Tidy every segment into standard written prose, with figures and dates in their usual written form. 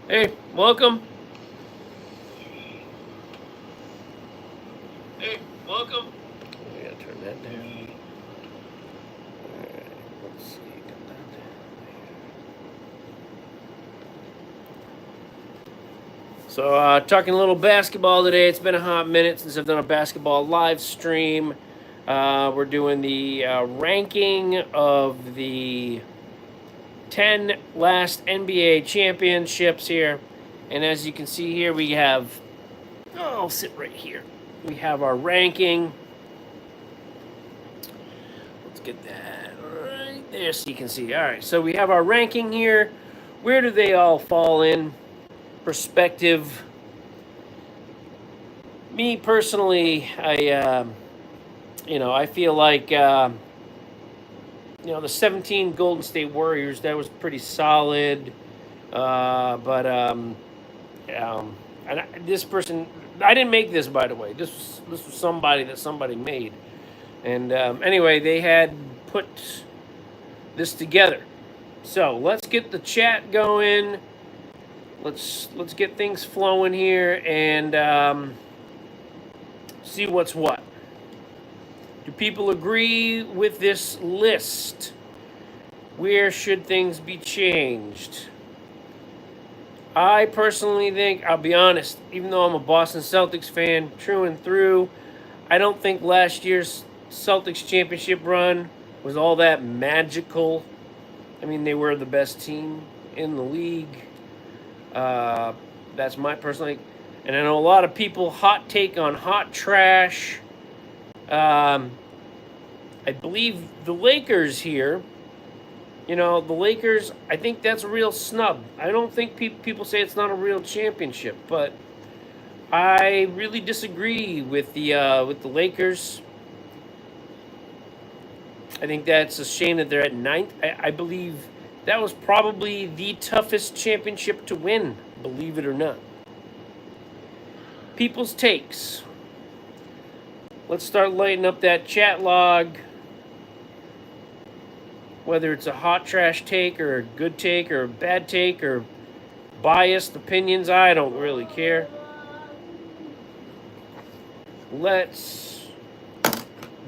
Hey, welcome. Hey, welcome. We gotta turn that down. Alright, let's see. Got that down. So, talking a little basketball today. It's been a hot minute since I've done a basketball live stream. We're doing the ranking of the 10 last NBA championships here. And as you can see here, we have, I'll sit right here. We have our ranking. Let's get that right there so you can see. All right, so we have our ranking here. Where do they all fall in perspective? Me personally, I feel like, the 17 Golden State Warriors, that was pretty solid. This person, I didn't make this, by the way. This was somebody that somebody made. And anyway, they had put this together. So let's get the chat going. Let's get things flowing here and see what's what. Do people agree with this list? Where should things be changed? I personally think, I'll be honest, even though I'm a Boston Celtics fan through and through, I don't think last year's Celtics championship run was all that magical. I mean, they were the best team in the league. That's my personal, and I know a lot of people hot take on hot trash. I believe the Lakers here, the Lakers, I think that's a real snub. I don't think people say it's not a real championship, but I really disagree with the Lakers. I think that's a shame that they're at ninth. I believe that was probably the toughest championship to win, believe it or not. People's takes. Let's start lighting up that chat log. Whether it's a hot trash take or a good take or a bad take or biased opinions, I don't really care. Let's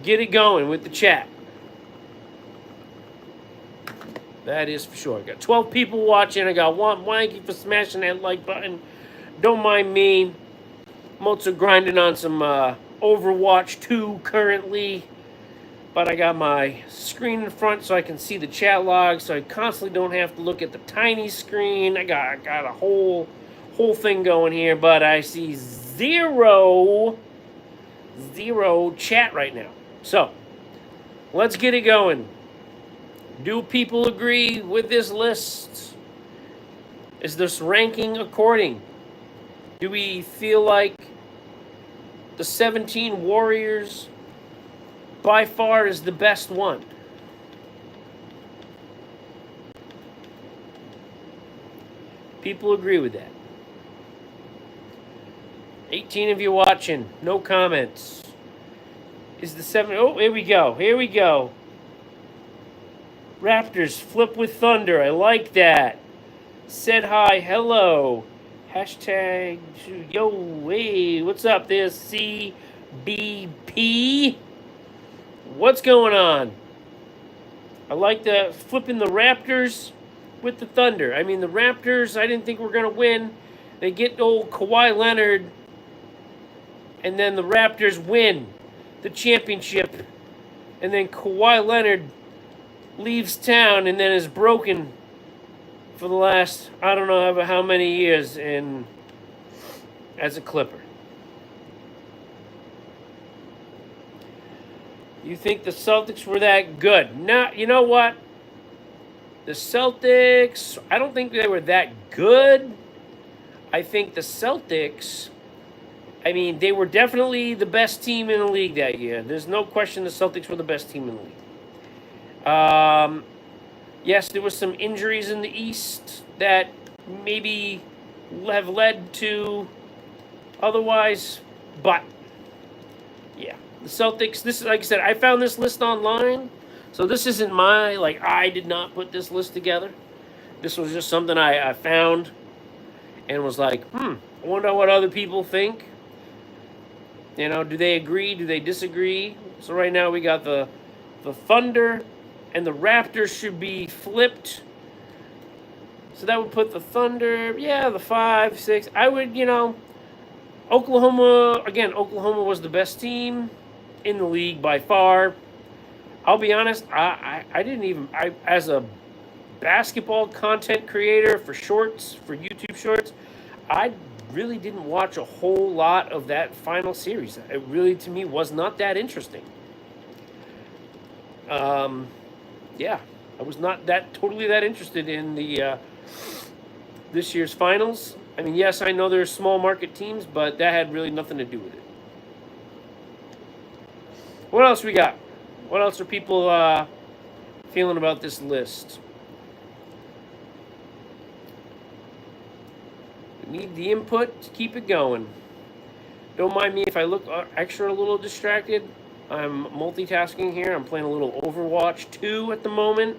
get it going with the chat. That is for sure. I got 12 people watching. I got one. Thank you for smashing that like button. Don't mind me. I'm also grinding on some Overwatch 2 currently. But I got my screen in front so I can see the chat log, so I constantly don't have to look at the tiny screen. I got a whole thing going here, but I see zero chat right now. So let's get it going. Do people agree with this list? Is this ranking according? Do we feel like the 17 Warriors by far is the best one? People agree with that. 18 of you watching. No comments. Is the 7... Oh, here we go. Here we go. Raptors flip with Thunder. I like that. Said hi. Hello. Hashtag... Yo, hey. What's up? This CBP. What's going on? I like the flipping the Raptors with the Thunder. I mean, the Raptors, I didn't think were going to win. They get old Kawhi Leonard, and then the Raptors win the championship, and then Kawhi Leonard leaves town and then is broken for the last, I don't know how many years as a Clipper. You think the Celtics were that good? No, you know what? The Celtics, I don't think they were that good. I think the Celtics, I mean, they were definitely the best team in the league that year. There's no question the Celtics were the best team in the league. Yes, there was some injuries in the East that maybe have led to otherwise, but yeah, the Celtics. This is, like I said, I found this list online, so this isn't my, like, I did not put this list together. This was just something I found and was like, I wonder what other people think. You know, do they agree? Do they disagree? So right now we got the Thunder and the Raptors should be flipped. So that would put the Thunder, yeah, the 5, 6. I would, Oklahoma, again, Oklahoma was the best team in the league by far. I'll be honest, I didn't even, as a basketball content creator for shorts, for YouTube shorts, I really didn't watch a whole lot of that final series. It really, to me, was not that interesting. Yeah, I was not totally that interested in the this year's finals. I mean, yes, I know there's small market teams, but that had really nothing to do with it. What else we got? What else are people feeling about this list? We need the input to keep it going. Don't mind me if I look extra a little distracted. I'm multitasking here. I'm playing a little Overwatch 2 at the moment.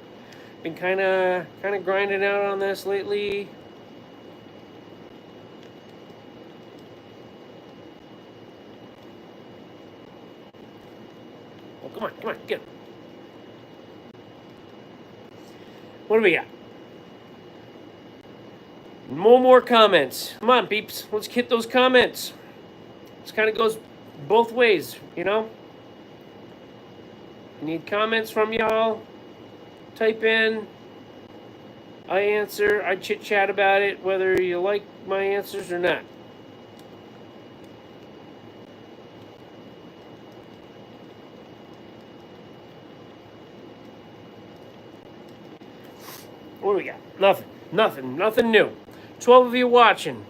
Been kind of grinding out on this lately. Oh, come on, get it. What do we got? More comments. Come on, peeps. Let's hit those comments. This kind of goes both ways, I need comments from y'all. Type in. I answer. I chit-chat about it, whether you like my answers or not. What do we got? Nothing new. 12 of you watching.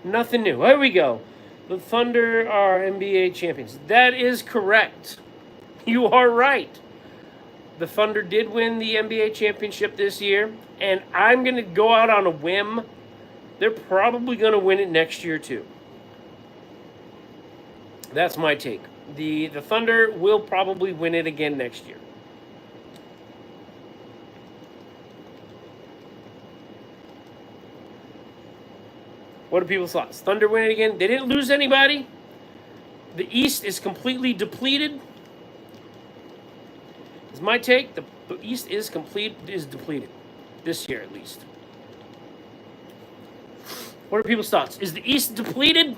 Nothing new. Here we go. The Thunder are NBA champions. That is correct. You are right. The Thunder did win the NBA championship this year, and I'm going to go out on a whim. They're probably going to win it next year, too. That's my take. The Thunder will probably win it again next year. What are people's thoughts? Thunder win it again? They didn't lose anybody. The East is completely depleted. Is my take. The East is depleted. This year, at least. What are people's thoughts? Is the East depleted?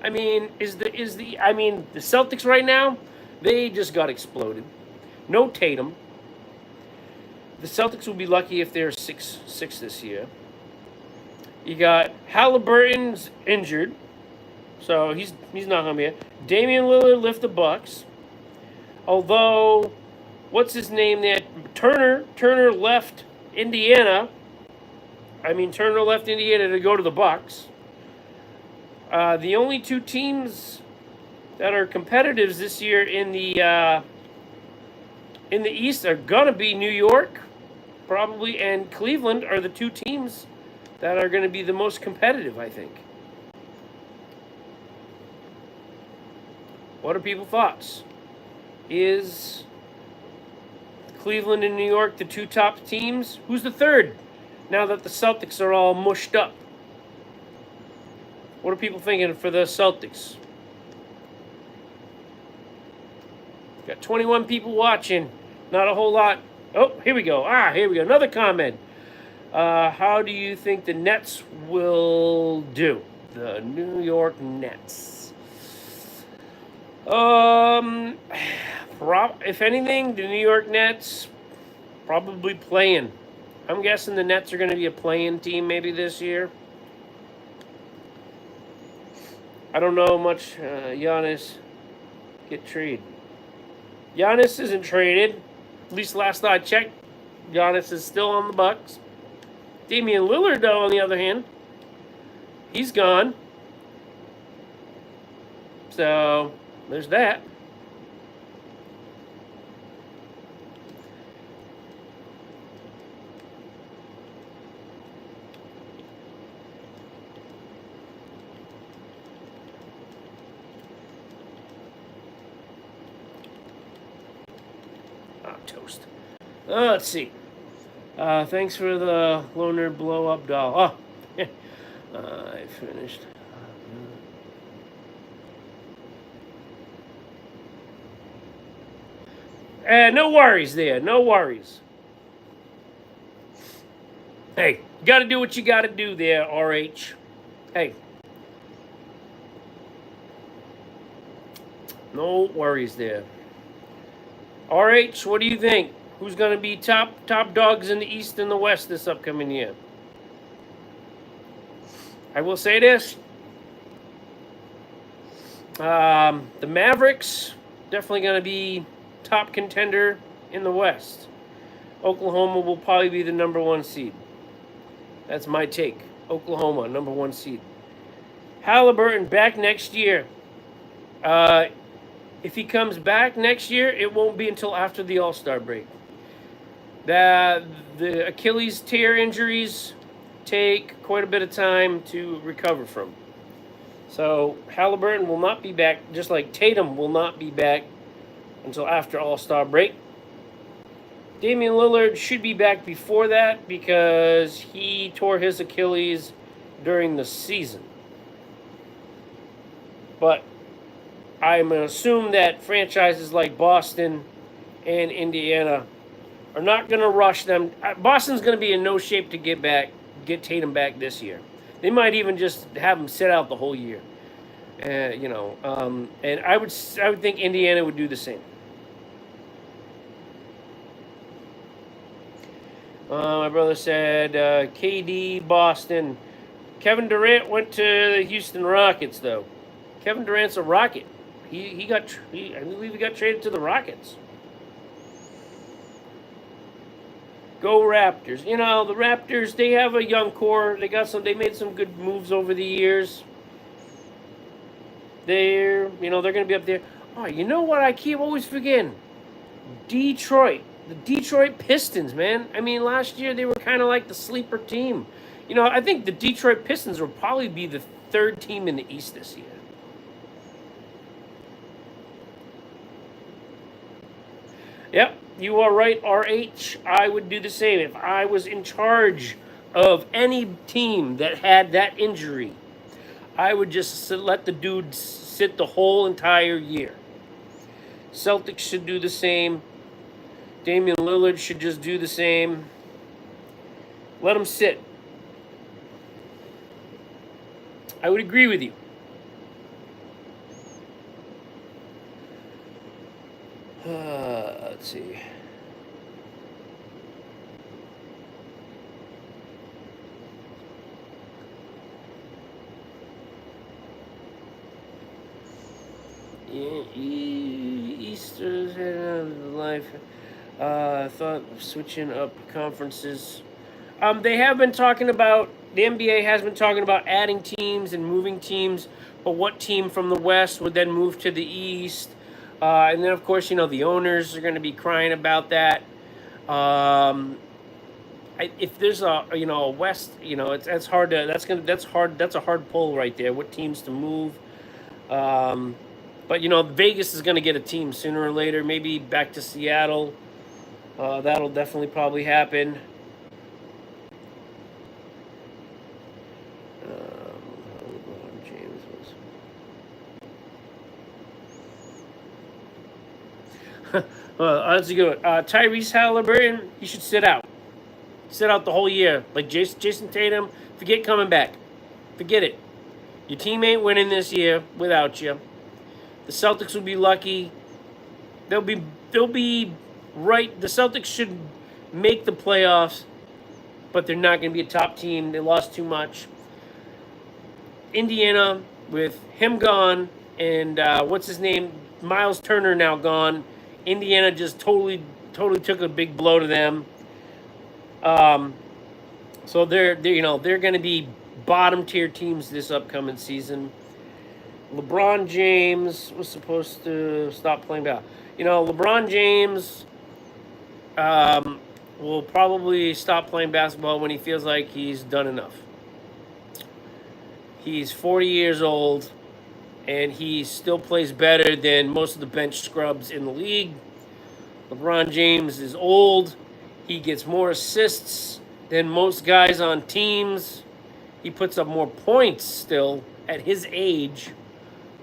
I mean, the Celtics right now, they just got exploded. No Tatum. The Celtics will be lucky if they're 6 this year. You got Halliburton's injured, so he's not going to be it. Damian Lillard lift the Bucks. Although, what's his name there? Turner left Indiana. Turner left Indiana to go to the Bucks. The only two teams that are competitors this year in the East are gonna be New York, probably, and Cleveland are the two teams that are going to be the most competitive, I think. What are people's thoughts? Is Cleveland and New York the two top teams? Who's the third? Now that the Celtics are all mushed up. What are people thinking for the Celtics? Got 21 people watching. Not a whole lot. Oh, here we go. Here we go. Another comment. How do you think the Nets will do? The New York Nets. If anything, the New York Nets probably playing. I'm guessing the Nets are going to be a play-in team maybe this year. I don't know how much Giannis get traded. Giannis isn't traded. At least last I checked. Giannis is still on the Bucks. Damian Lillard, though, on the other hand, he's gone. So there's that. Toast. Let's see. Thanks for the loner blow up doll. Oh, I finished. No worries there. No worries. Hey, you got to do what you got to do there, RH. Hey. No worries there. RH, what do you think? Who's going to be top dogs in the East and the West this upcoming year? I will say this. The Mavericks, definitely going to be top contender in the West. Oklahoma will probably be the number 1 seed. That's my take. Oklahoma, number 1 seed. Halliburton back next year. If he comes back next year, it won't be until after the All-Star break. The Achilles tear injuries take quite a bit of time to recover from. So Halliburton will not be back, just like Tatum will not be back until after All-Star break. Damian Lillard should be back before that because he tore his Achilles during the season. But I'm going to assume that franchises like Boston and Indiana are not going to rush them. Boston's going to be in no shape to get Tatum back this year. They might even just have him sit out the whole year. And I would think Indiana would do the same. My brother said KD, Boston. Kevin Durant went to the Houston Rockets, though. Kevin Durant's a Rocket. I believe he got traded to the Rockets. Go Raptors. You know, the Raptors, they have a young core. They made some good moves over the years. They're going to be up there. Oh, you know what I keep always forgetting? Detroit. The Detroit Pistons, man. I mean, last year they were kind of like the sleeper team. You know, I think the Detroit Pistons will probably be the 3rd team in the East this year. Yep, you are right, RH. I would do the same. If I was in charge of any team that had that injury, I would just let the dude sit the whole entire year. Celtics should do the same. Damian Lillard should just do the same. Let him sit. I would agree with you. Let's see. Easter's life. I thought switching up conferences. They have been talking about, the NBA has been talking about adding teams and moving teams, but what team from the West would then move to the East? And then, of course, the owners are going to be crying about that. If there's a West, that's hard to that's a hard pull right there. What teams to move? But Vegas is going to get a team sooner or later. Maybe back to Seattle. That'll definitely probably happen. James was. Well, that's a good one. Tyrese Halliburton, he should sit out. Sit out the whole year. Like Jason Tatum, forget coming back. Forget it. Your team ain't winning this year without you. The Celtics will be lucky. They'll be right. The Celtics should make the playoffs, but they're not going to be a top team. They lost too much. Indiana, with him gone, and what's his name? Miles Turner now gone. Indiana just totally took a big blow to them. So they're going to be bottom tier teams this upcoming season. LeBron James was supposed to stop playing basketball. LeBron James will probably stop playing basketball when he feels like he's done enough. He's 40 years old, and he still plays better than most of the bench scrubs in the league. LeBron James is old. He gets more assists than most guys on teams. He puts up more points still at his age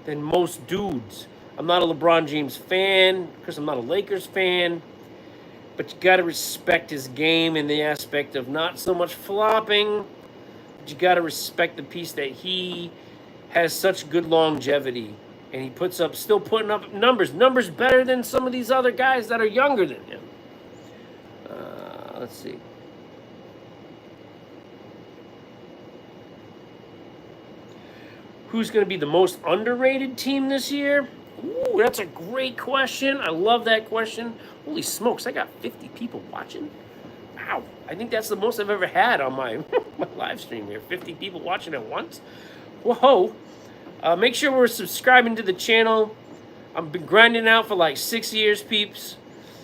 than most dudes. I'm not a LeBron James fan because I'm not a Lakers fan. But you got to respect his game in the aspect of not so much flopping. But you got to respect the piece that he has such good longevity. And he still putting up numbers better than some of these other guys that are younger than him. Let's see. Who's going to be the most underrated team this year? Ooh, that's a great question. I love that question. Holy smokes, I got 50 people watching. Wow, I think that's the most I've ever had on my, my live stream here. 50 people watching at once. Whoa. Make sure we're subscribing to the channel. I've been grinding out for like 6 years, peeps.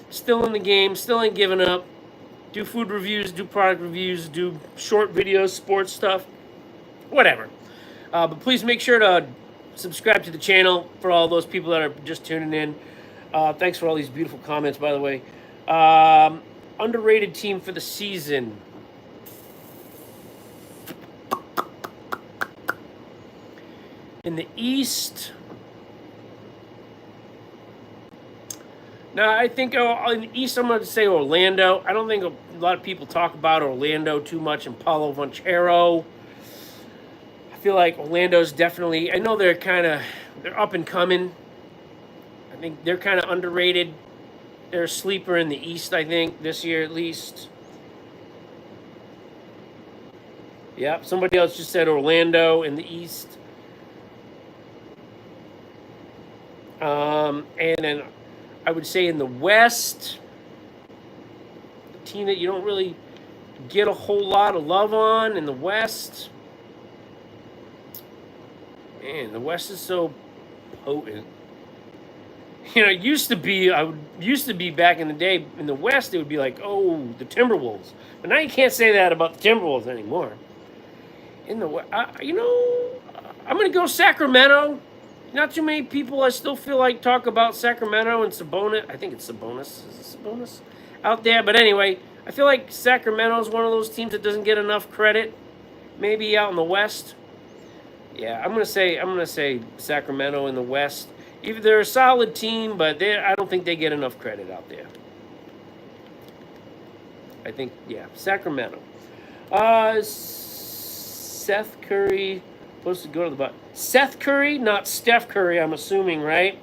Still in the game, still ain't giving up. Do food reviews, do product reviews, do short videos, sports stuff, whatever. But please make sure to subscribe to the channel for all those people that are just tuning in. Thanks for all these beautiful comments, by the way. Underrated team for the season. In the East. No, I think in the East I'm going to say Orlando. I don't think a lot of people talk about Orlando too much and Paulo Banchero. I feel like Orlando's definitely, I know they're up and coming. I think they're kind of underrated. They're a sleeper in the East, I think, this year at least. Yep, somebody else just said Orlando in the East. And then I would say in the West, a team that you don't really get a whole lot of love on in the West. Man, the West is so potent. It used to be, back in the day, in the West, it would be like, oh, the Timberwolves. But now you can't say that about the Timberwolves anymore. In the West, I'm going to go Sacramento. Not too many people, I still feel like, talk about Sacramento and Sabonis. I think it's Sabonis. Is it Sabonis? Out there. But anyway, I feel like Sacramento is one of those teams that doesn't get enough credit. Maybe out in the West. Yeah, I'm gonna say Sacramento in the West. Even they're a solid team, but I don't think they get enough credit out there. I think, yeah, Sacramento. Seth Curry supposed to go to the bottom. Seth Curry, not Steph Curry, I'm assuming, right?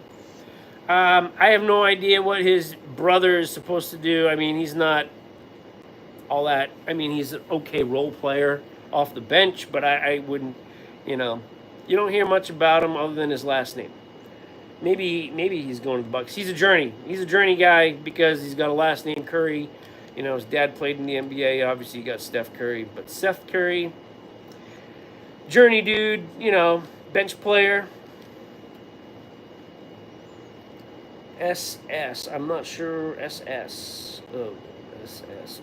I have no idea what his brother is supposed to do. I mean, he's not all that. I mean, he's an okay role player off the bench, but I wouldn't, you don't hear much about him other than his last name. Maybe he's going to the Bucks. He's a journey. He's a journey guy because he's got a last name Curry. His dad played in the NBA. Obviously, you got Steph Curry, but Seth Curry, journey dude. Bench player. SS. I'm not sure. SS. Oh,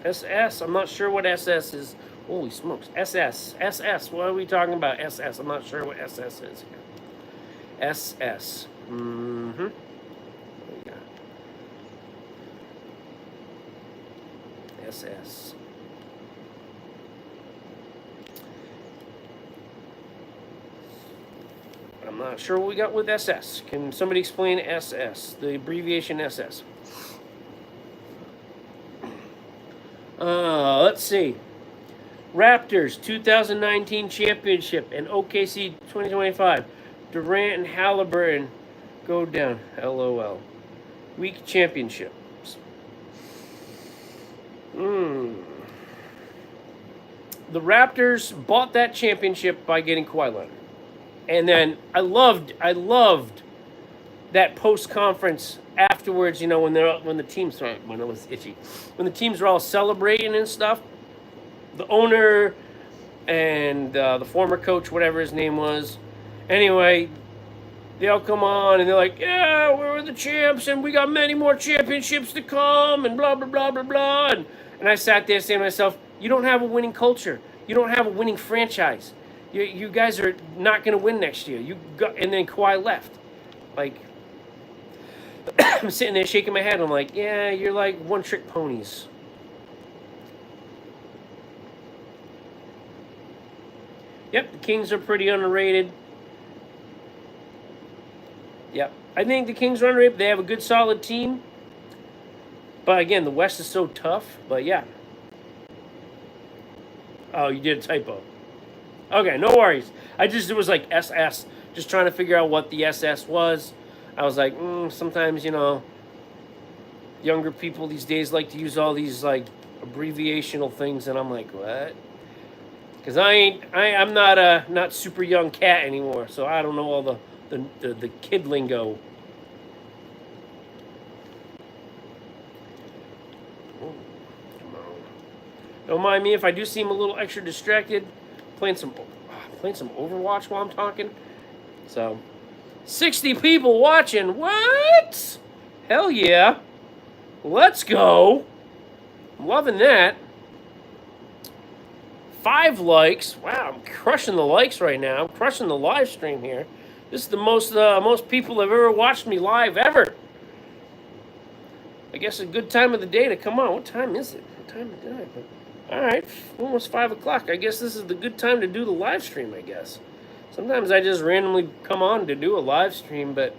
SS. I'm not sure what SS is. Holy smokes. SS. What are we talking about? SS. I'm not sure what SS is here. SS. Mm-hmm. What we got? SS. I'm not sure what we got with SS. Can somebody explain SS? The abbreviation SS. Let's see. Raptors 2019 championship and OKC 2025. Durant and Halliburton go down. LOL. Weak championships. The Raptors bought that championship by getting Kawhi Leonard. And then I loved that post-conference afterwards, when the teams were all celebrating and stuff. the owner and the former coach, whatever his name was. Anyway, they all come on and they're like, yeah, we're the champs and we got many more championships to come and blah, blah, blah, blah, blah. And I sat there saying to myself, you don't have a winning culture. You don't have a winning franchise. You guys are not going to win next year. And then Kawhi left. Like, I'm sitting there shaking my head. I'm like, yeah, you're like one-trick ponies. Yep, the Kings are pretty underrated. Yep, I think the Kings are underrated. They have a good, solid team. But again, the West is so tough. But yeah. Oh, you did a typo. Okay, no worries. It was like SS. Just trying to figure out what the SS was. I was like, sometimes, younger people these days like to use all these like abbreviational things, and I'm like, what? Because I'm not super young cat anymore, so I don't know all the kid lingo. Don't mind me if I do seem a little extra distracted, playing some Overwatch while I'm talking. So, 60 people watching. What? Hell yeah. Let's go. I'm loving that. 5 likes. Wow, I'm crushing the likes right now. I'm crushing the live stream here. This is the most people have ever watched me live ever. I guess a good time of the day to come on. What time is it? What time of day? All right, almost 5 o'clock. I guess this is the good time to do the live stream, I guess. Sometimes I just randomly come on to do a live stream, but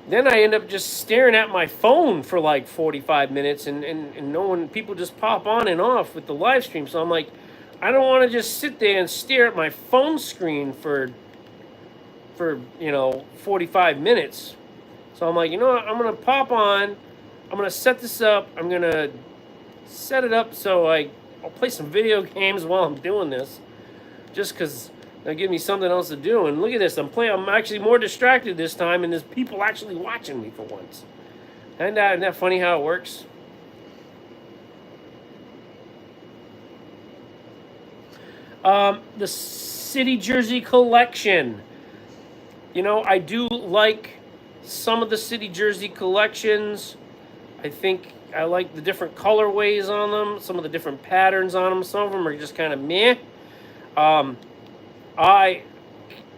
then I end up just staring at my phone for like 45 minutes and people just pop on and off with the live stream. So I'm like, I don't want to just sit there and stare at my phone screen for 45 minutes. So I'm like, you know what? I'm going to pop on. I'm going to set this up. I'm going to set it up so I'll play some video games while I'm doing this, just because they'll give me something else to do. And look at this, I'm actually more distracted this time, and there's people actually watching me for once. Isn't that funny how it works? The City Jersey collection. I do like some of the City Jersey collections. I think I like the different colorways on them, some of the different patterns on them. Some of them are just kind of meh. I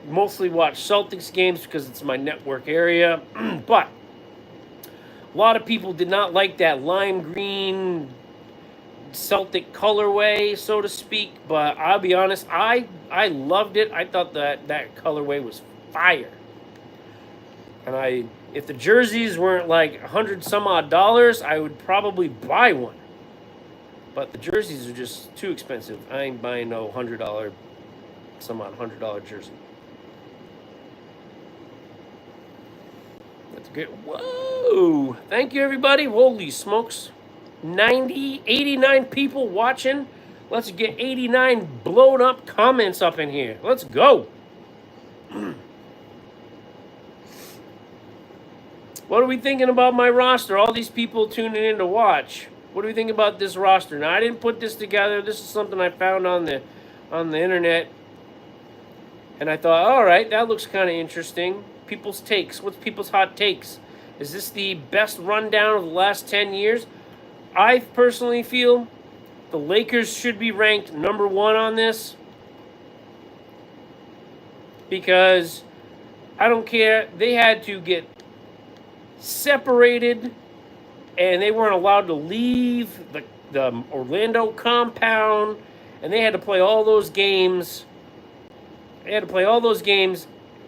mostly watch Celtics games because it's my network area. But a lot of people did not like that lime green Celtic colorway, so to speak. But I'll be honest, I loved it. I thought that colorway was fire. And if the jerseys weren't like $100 some odd, I would probably buy one. But the jerseys are just too expensive. I ain't buying no $100 jersey. That's good. Whoa! Thank you, everybody. Holy smokes. 89 people watching. Let's get 89 blown up comments up in here. Let's go. What are we thinking about my roster? All these people tuning in to watch. What do we think about this roster? Now, I didn't put this together. This is something I found on the internet. And I thought, all right, that looks kind of interesting. People's takes. What's people's hot takes? Is this the best rundown of the last 10 years? I personally feel the Lakers should be ranked number 1 on this. Because I don't care. They had to get separated, and they weren't allowed to leave the Orlando compound, and they had to play all those games. They had to play all those games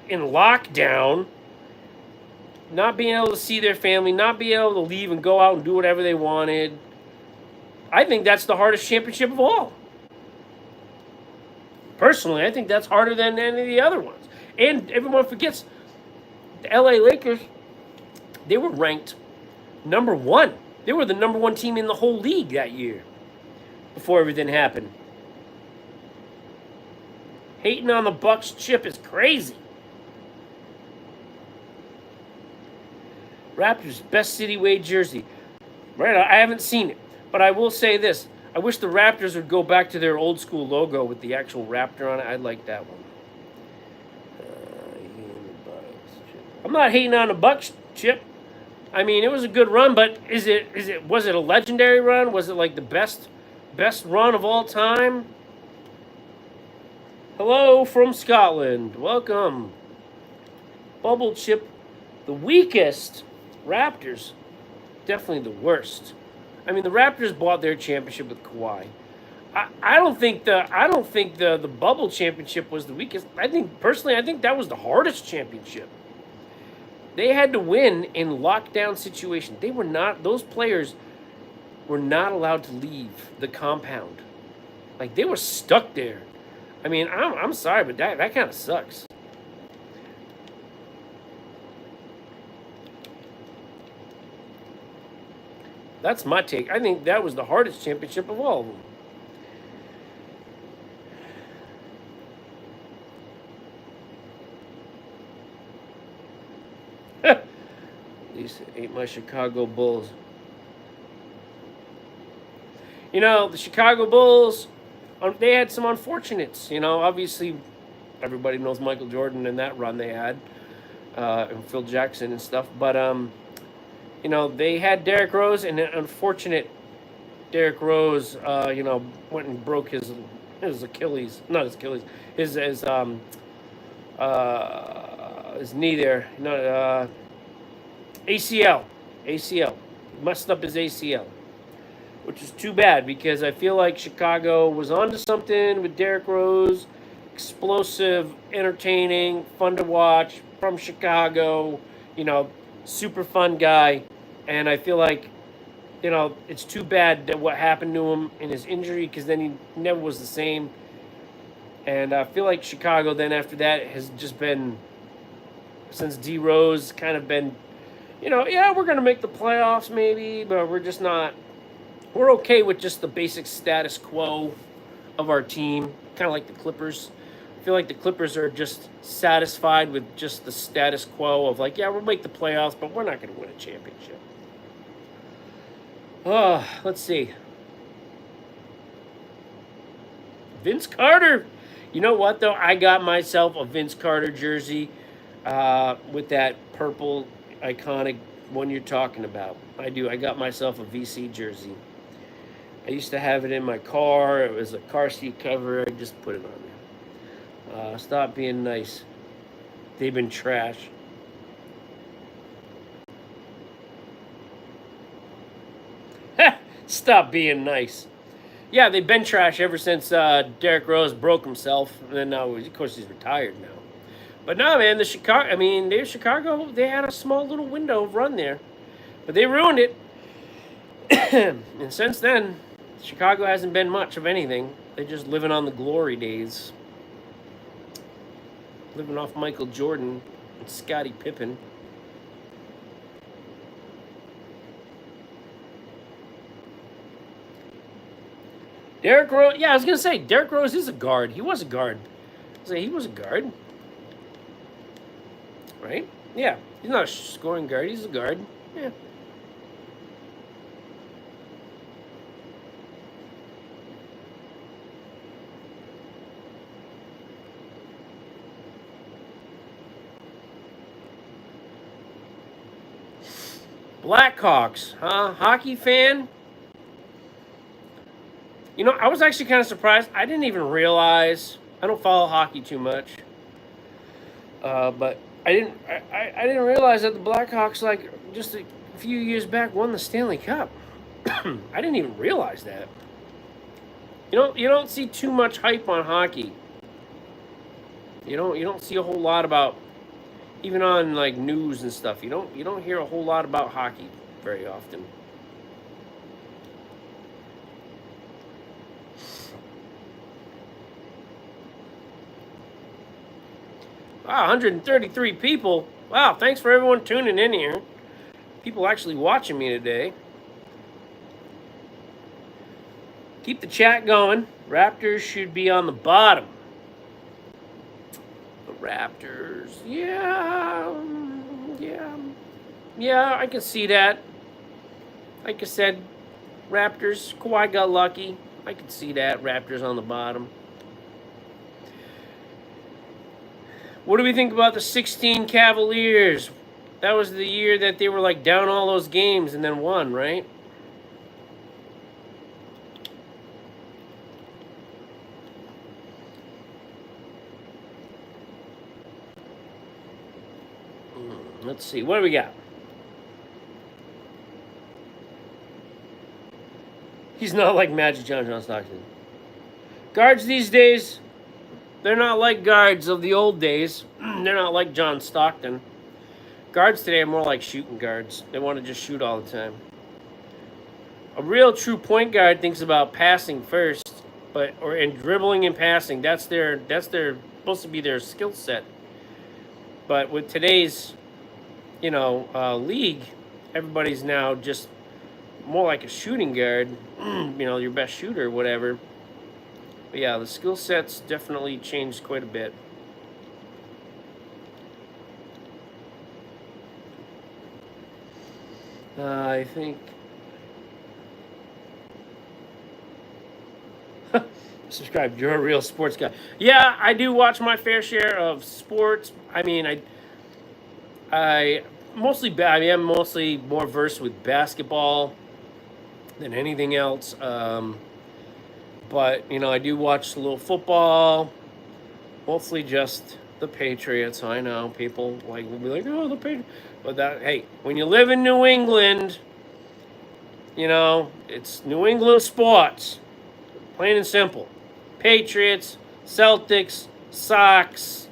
in lockdown, not being able to see their family, not being able to leave and go out and do whatever they wanted. I think that's the hardest championship of all. Personally, I think that's harder than any of the other ones. And everyone forgets, the LA Lakers, they were ranked number 1. They were the number 1 team in the whole league that year before everything happened. Hating on the Bucks chip is crazy. Raptors best city weight jersey. Right, I haven't seen it, but I will say this. I wish the Raptors would go back to their old school logo with the actual raptor on it. I'd like that one. I'm not hating on the Bucks, Chip. I mean, it was a good run, but was it a legendary run? Was it like the best run of all time? Hello from Scotland. Welcome. Bubble Chip, the weakest. Raptors, definitely the worst. I mean, the Raptors bought their championship with Kawhi. I don't think the bubble championship was the weakest. I think that was the hardest championship. They had to win in lockdown situation. Those players were not allowed to leave the compound. Like, they were stuck there. I mean, I'm sorry, but that kind of sucks. That's my take. I think that was the hardest championship of all of them. These ain't my Chicago Bulls. You know, the Chicago Bulls, they had some unfortunates. You know, obviously, everybody knows Michael Jordan and that run they had, and Phil Jackson and stuff. But, you know, they had Derrick Rose, and an unfortunate Derrick Rose, you know, went and broke his Achilles, not his Achilles, his knee there. No, ACL. Messed up his ACL, which is too bad because I feel like Chicago was onto something with Derrick Rose. Explosive, entertaining, fun to watch, from Chicago, you know, super fun guy. And I feel like, you know, it's too bad that what happened to him in his injury, because then he never was the same. And I feel like Chicago then after that has just been, since D Rose, kind of been, you know, yeah, we're going to make the playoffs maybe, but we're just not, we're okay with just the basic status quo of our team, kind of like the Clippers. I feel like the Clippers are just satisfied with just the status quo of like, yeah, we'll make the playoffs, but we're not going to win a championship. Oh, let's see. Vince Carter. You know what, though? I got myself a Vince Carter jersey with that purple iconic one you're talking about. I do. I got myself a VC jersey. I used to have it in my car. It was a car seat cover. I just put it on there. Stop being nice. They've been trash. Stop being nice. Yeah, they've been trash ever since Derrick Rose broke himself. And then now, of course, he's retired now. But no, man, Chicago, they had a small little window of run there. But they ruined it. And since then, Chicago hasn't been much of anything. They're just living on the glory days. Living off Michael Jordan and Scottie Pippen. Derrick Rose, yeah, I was going to say, Derrick Rose is a guard. He was a guard. He was a guard. Right? Yeah. He's not a scoring guard. He's a guard. Yeah. Blackhawks, huh? Hockey fan? You know, I was actually kind of surprised. I didn't even realize. I don't follow hockey too much. But I didn't realize that the Blackhawks, like, just a few years back, won the Stanley Cup. I didn't even realize that. You don't see too much hype on hockey. You don't see a whole lot about, even on like news and stuff. You don't hear a whole lot about hockey very often. Wow, 133 people. Wow, thanks for everyone tuning in here. People actually watching me today. Keep the chat going. Raptors should be on the bottom. The Raptors. Yeah, I can see that. Like I said, Raptors. Kawhi got lucky. I could see that. Raptors on the bottom. What do we think about the 16 Cavaliers? That was the year that they were like down all those games and then won, right? Let's see. What do we got? He's not like Magic Johnson Stockton. Guards these days, they're not like guards of the old days. They're not like John Stockton. Guards today are more like shooting guards. They want to just shoot all the time. A real true point guard thinks about passing first, and dribbling and passing. That's their supposed to be their skill set. But with today's, league, everybody's now just more like a shooting guard. Your best shooter, whatever. But yeah, the skill set's definitely changed quite a bit. I think subscribe. You're a real sports guy. Yeah, I do watch my fair share of sports. I mean, I am mostly more versed with basketball than anything else. But I do watch a little football. Mostly just the Patriots. I know people will be like, oh, the Patriots. But hey, when you live in New England, it's New England sports. Plain and simple. Patriots, Celtics, Sox,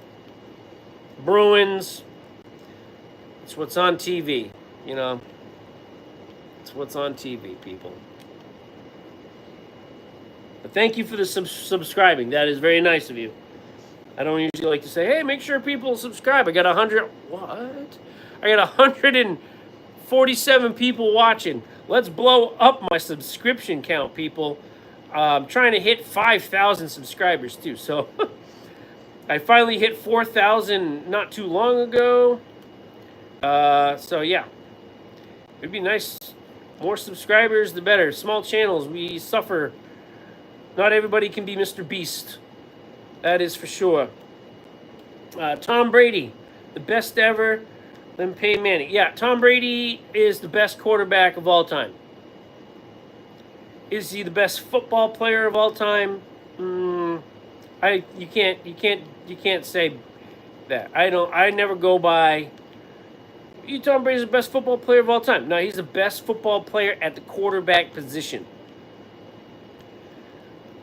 Bruins. It's what's on TV, It's what's on TV, people. But thank you for the subscribing. That is very nice of you. I don't usually like to say, hey, make sure people subscribe. I got 147 people watching. Let's blow up my subscription count, people. I'm trying to hit 5,000 subscribers, too. So I finally hit 4,000 not too long ago. So, yeah. It'd be nice. More subscribers, the better. Small channels, we suffer. Not everybody can be Mr. Beast. That is for sure. Tom Brady, the best ever. Then Peyton Manning. Yeah, Tom Brady is the best quarterback of all time. Is he the best football player of all time? You can't say that. I never go by. Tom Brady's the best football player of all time. No, he's the best football player at the quarterback position.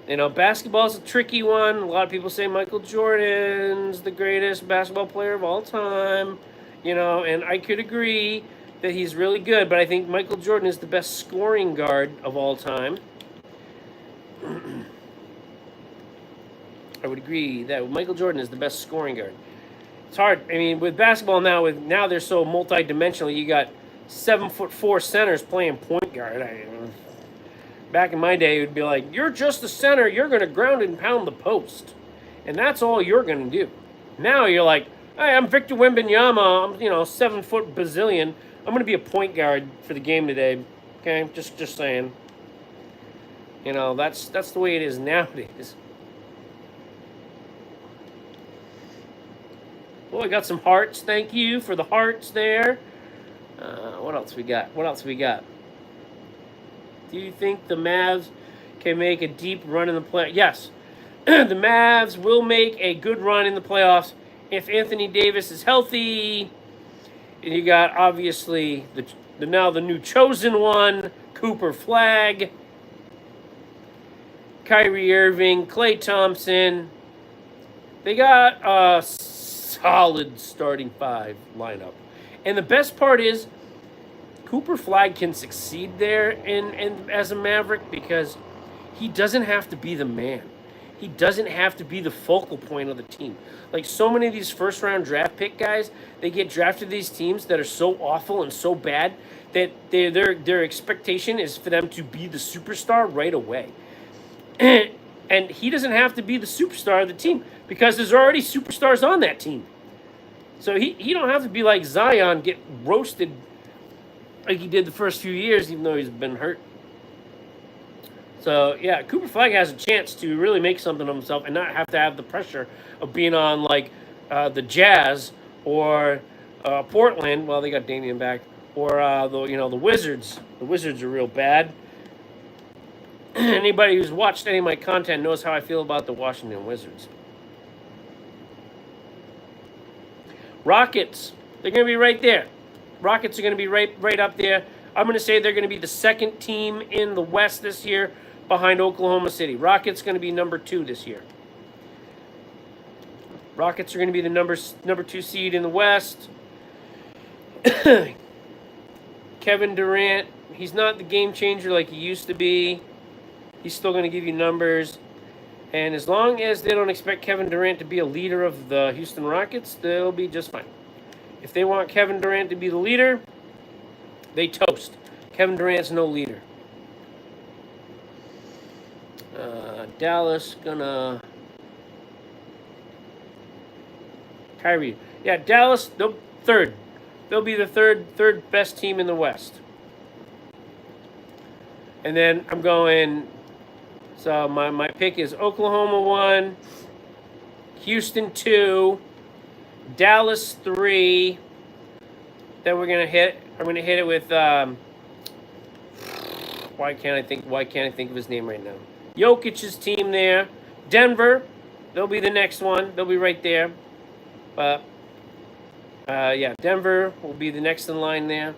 Basketball's a tricky one. A lot of people say Michael Jordan's the greatest basketball player of all time. And I could agree that he's really good, but I think Michael Jordan is the best scoring guard of all time. I would agree that Michael Jordan is the best scoring guard. It's hard. I mean, with basketball now they're so multi-dimensional. You got 7'4" centers playing point guard. Back in my day, it would be like, you're just a center. You're going to ground and pound the post. And that's all you're going to do. Now you're like, hey, I'm Victor Wembanyama. I'm, 7 foot bazillion. I'm going to be a point guard for the game today. Okay, just saying. That's the way it is nowadays. Well, we got some hearts. Thank you for the hearts there. What else we got? Do you think the Mavs can make a deep run in the play? Yes. The Mavs will make a good run in the playoffs if Anthony Davis is healthy. And you got, obviously, the new chosen one, Cooper Flag, Kyrie Irving, Klay Thompson. They got a solid starting five lineup. And the best part is, Cooper Flag can succeed there in as a Maverick because he doesn't have to be the man. He doesn't have to be the focal point of the team. Like so many of these first-round draft pick guys, they get drafted to these teams that are so awful and so bad that their expectation is for them to be the superstar right away. And he doesn't have to be the superstar of the team because there's already superstars on that team. So he don't have to be like Zion, get roasted like he did the first few years, even though he's been hurt. So, yeah, Cooper Flag has a chance to really make something of himself and not have to have the pressure of being on, like, the Jazz or Portland. Well, they got Damian back. Or, the Wizards. The Wizards are real bad. Anybody who's watched any of my content knows how I feel about the Washington Wizards. Rockets. They're going to be right there. Rockets are going to be right up there. I'm going to say they're going to be the second team in the West this year behind Oklahoma City. Rockets going to be number 2 this year. Rockets are going to be the number 2 seed in the West. Kevin Durant, he's not the game changer like he used to be. He's still going to give you numbers. And as long as they don't expect Kevin Durant to be a leader of the Houston Rockets, they'll be just fine. If they want Kevin Durant to be the leader, they toast. Kevin Durant's no leader. Dallas gonna... Kyrie. Yeah, Dallas, they'll third. They'll be the third best team in the West. And then I'm going... So my pick is Oklahoma 1, Houston 2, Dallas 3. Then I'm gonna hit it with why can't I think of his name right now? Jokic's team there. Denver, they'll be the next one. They'll be right there. But yeah, Denver will be the next in line there.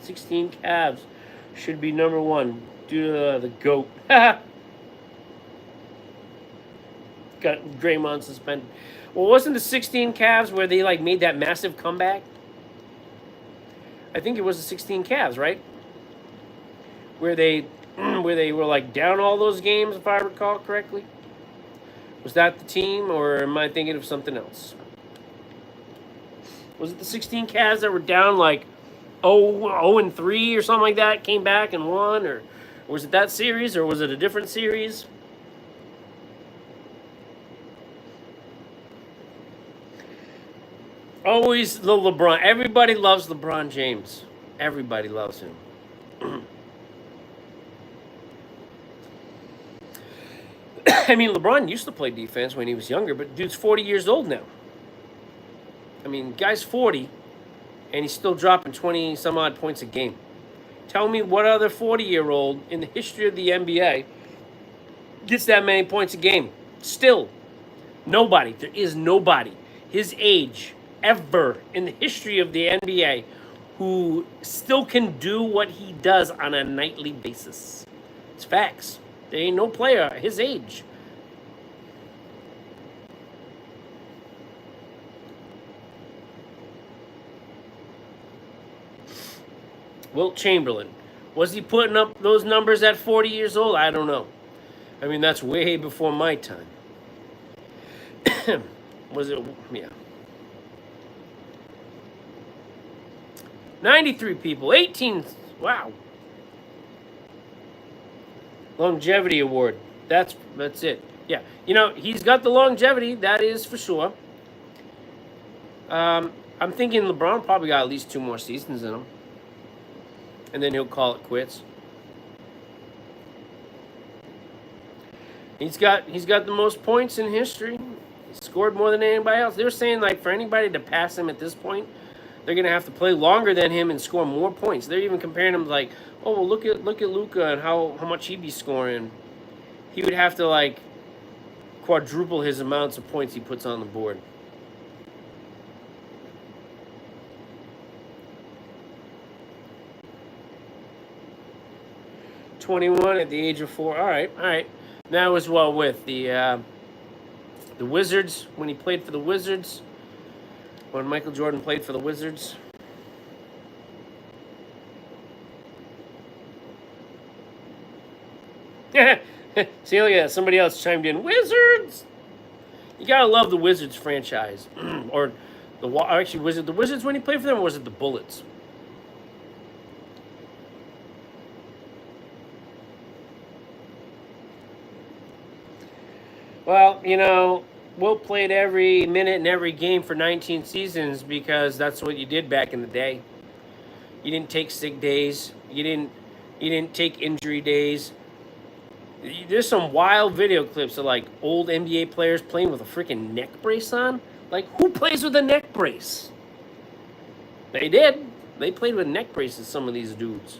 16 Cavs should be number 1 due to the GOAT. Got Draymond suspended. Well, wasn't the 16 Cavs where they like made that massive comeback? I think it was the 16 Cavs, right? Where they were like down all those games, if I recall correctly. Was that the team, or am I thinking of something else? Was it the 16 Cavs that were down like 0-3 or something like that, came back and won, or was it that series, or was it a different series? Always the LeBron. Everybody loves LeBron James. Everybody loves him. I mean, LeBron used to play defense when he was younger, but dude's 40 years old now. I mean, guy's 40, and he's still dropping 20-some-odd points a game. Tell me what other 40-year-old in the history of the NBA gets that many points a game. Still, nobody. There is nobody his age ever in the history of the NBA who still can do what he does on a nightly basis. It's facts. There ain't no player his age. Wilt Chamberlain. Was he putting up those numbers at 40 years old? I don't know. I mean, that's way before my time. Was it? Yeah. 93 people. 18. Wow. Longevity award. That's it. Yeah. You know, he's got the longevity. That is for sure. I'm thinking LeBron probably got at least 2 more seasons in him. And then he'll call it quits. He's got the most points in history. He scored more than anybody else. They're saying like for anybody to pass him at this point, they're gonna have to play longer than him and score more points. They're even comparing him like, oh well, look at Luka and how much he'd be scoring. He would have to like quadruple his amounts of points he puts on the board. .21 at the age of 4. All right. That was well with the Wizards when he played for the Wizards. When Michael Jordan played for the Wizards. See, look at that. Somebody else chimed in. Wizards! You gotta love the Wizards franchise. Or actually, was it the Wizards when he played for them, or was it the Bullets? Well, you know, Wilt played every minute and every game for 19 seasons because that's what you did back in the day. You didn't take sick days. You didn't take injury days. There's some wild video clips of like old NBA players playing with a freaking neck brace on. Like, who plays with a neck brace? They did. They played with neck braces, some of these dudes.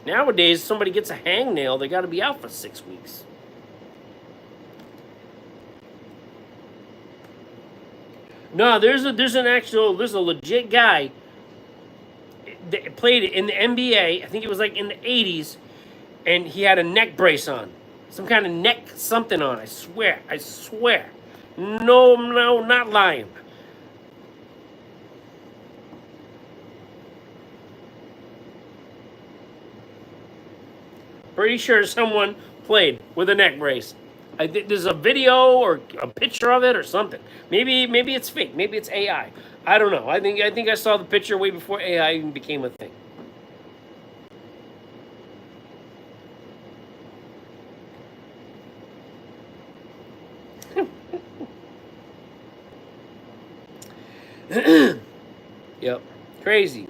Nowadays, somebody gets a hangnail, they got to be out for 6 weeks. No, there's a legit guy that played in the NBA. I think it was like in the 80s, and he had a neck brace on, some kind of neck something on. I swear. No, not lying. Pretty sure someone played with a neck brace. There's a video or a picture of it or something. Maybe it's fake. Maybe it's AI. I don't know. I think I saw the picture way before AI even became a thing. Yep. Crazy.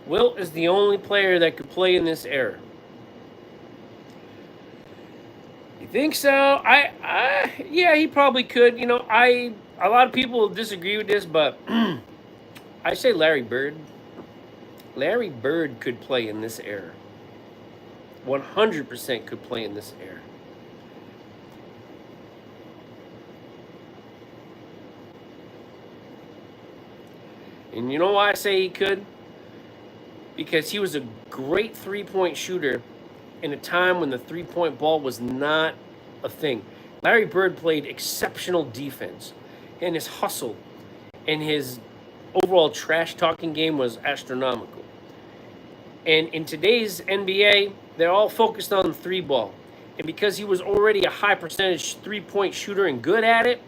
Wilt is the only player that could play in this era. You think so? Yeah, he probably could. You know, a lot of people disagree with this, but I say Larry Bird. Larry Bird could play in this era. 100% could play in this era. And you know why I say he could? Because he was a great three-point shooter in a time when the three-point ball was not a thing. Larry Bird played exceptional defense, and his hustle and his overall trash-talking game was astronomical. And in today's NBA, they're all focused on the three ball. And because he was already a high percentage three-point shooter and good at it,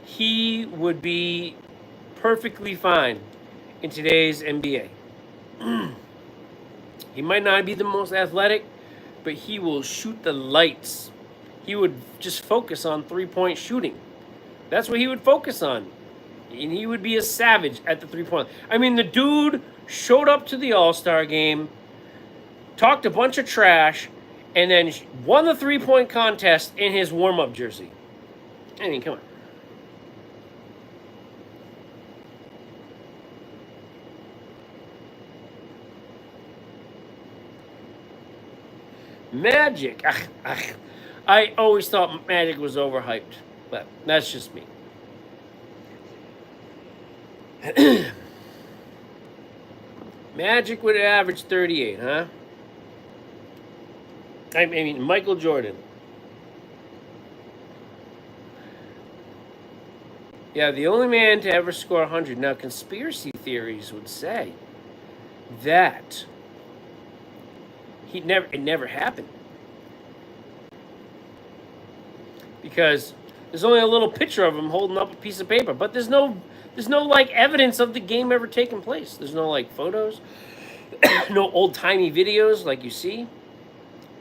he would be perfectly fine in today's NBA. He might not be the most athletic, but he will shoot the lights. He would just focus on three-point shooting. That's what he would focus on. And he would be a savage at the three-point. I mean, the dude showed up to the All-Star game, talked a bunch of trash, and then won the three-point contest in his warm-up jersey. I mean, come on. Magic. I always thought Magic was overhyped, but that's just me. Magic would average 38, huh? I mean, Michael Jordan. Yeah, the only man to ever score 100. Now, conspiracy theories would say that it never happened. Because there's only a little picture of him holding up a piece of paper, but there's no like evidence of the game ever taking place. There's no like photos, no old-timey videos like you see.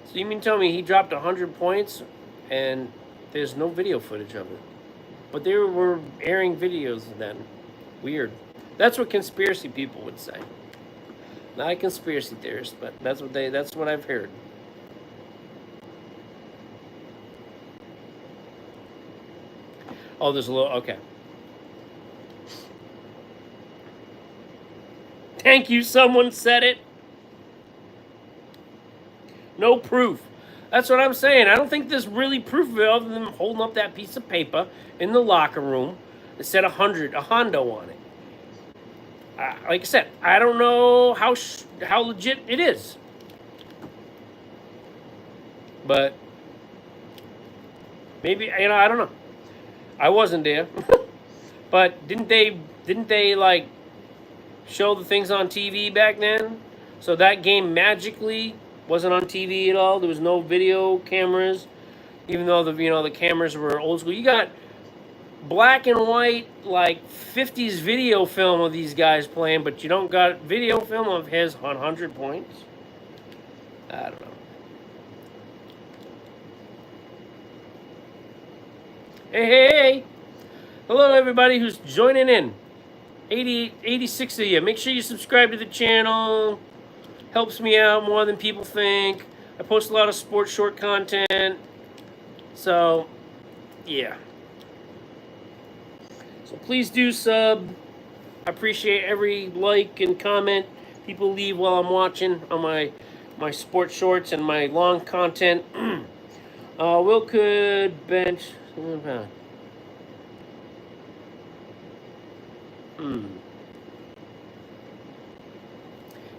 So you mean tell me he dropped 100 points and there's no video footage of it? But they were airing videos then. Weird. That's what conspiracy people would say. Not a conspiracy theorist, but that's what I've heard. Oh, there's a little, okay. Thank you, someone said it. No proof. That's what I'm saying. I don't think there's really proof of it other than holding up that piece of paper in the locker room that said 100, a Hondo on it. Like I said, I don't know how legit it is. But maybe, I don't know. I wasn't there. But didn't they like show the things on TV back then? So that game magically wasn't on TV at all. There was no video cameras, even though the cameras were old school. You got black and white like 50s video film of these guys playing, but you don't got video film of his 100 points. I don't know. Hey. Hello, everybody who's joining in. 86 of you. Make sure you subscribe to the channel. Helps me out more than people think. I post a lot of sports short content. So, yeah. So please do sub. I appreciate every like and comment people leave while I'm watching on my sports shorts and my long content. Will could bench.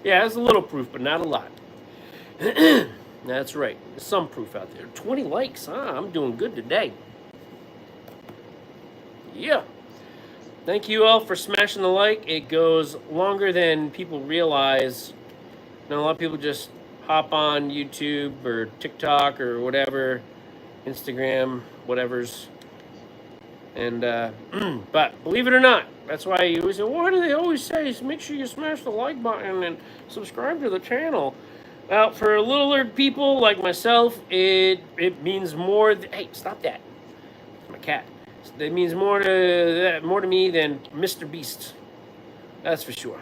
Yeah, there's a little proof, but not a lot. That's right. There's some proof out there. 20 likes, huh? I'm doing good today. Yeah. Thank you all for smashing the like. It goes longer than people realize. You know, a lot of people just hop on YouTube or TikTok or whatever, Instagram, whatever's. And, but believe it or not, that's why you always say, why do they always say, make sure you smash the like button and subscribe to the channel. Well, for littler people like myself, it means more. Hey, stop that! My cat. It means more to me than Mr. Beast. That's for sure.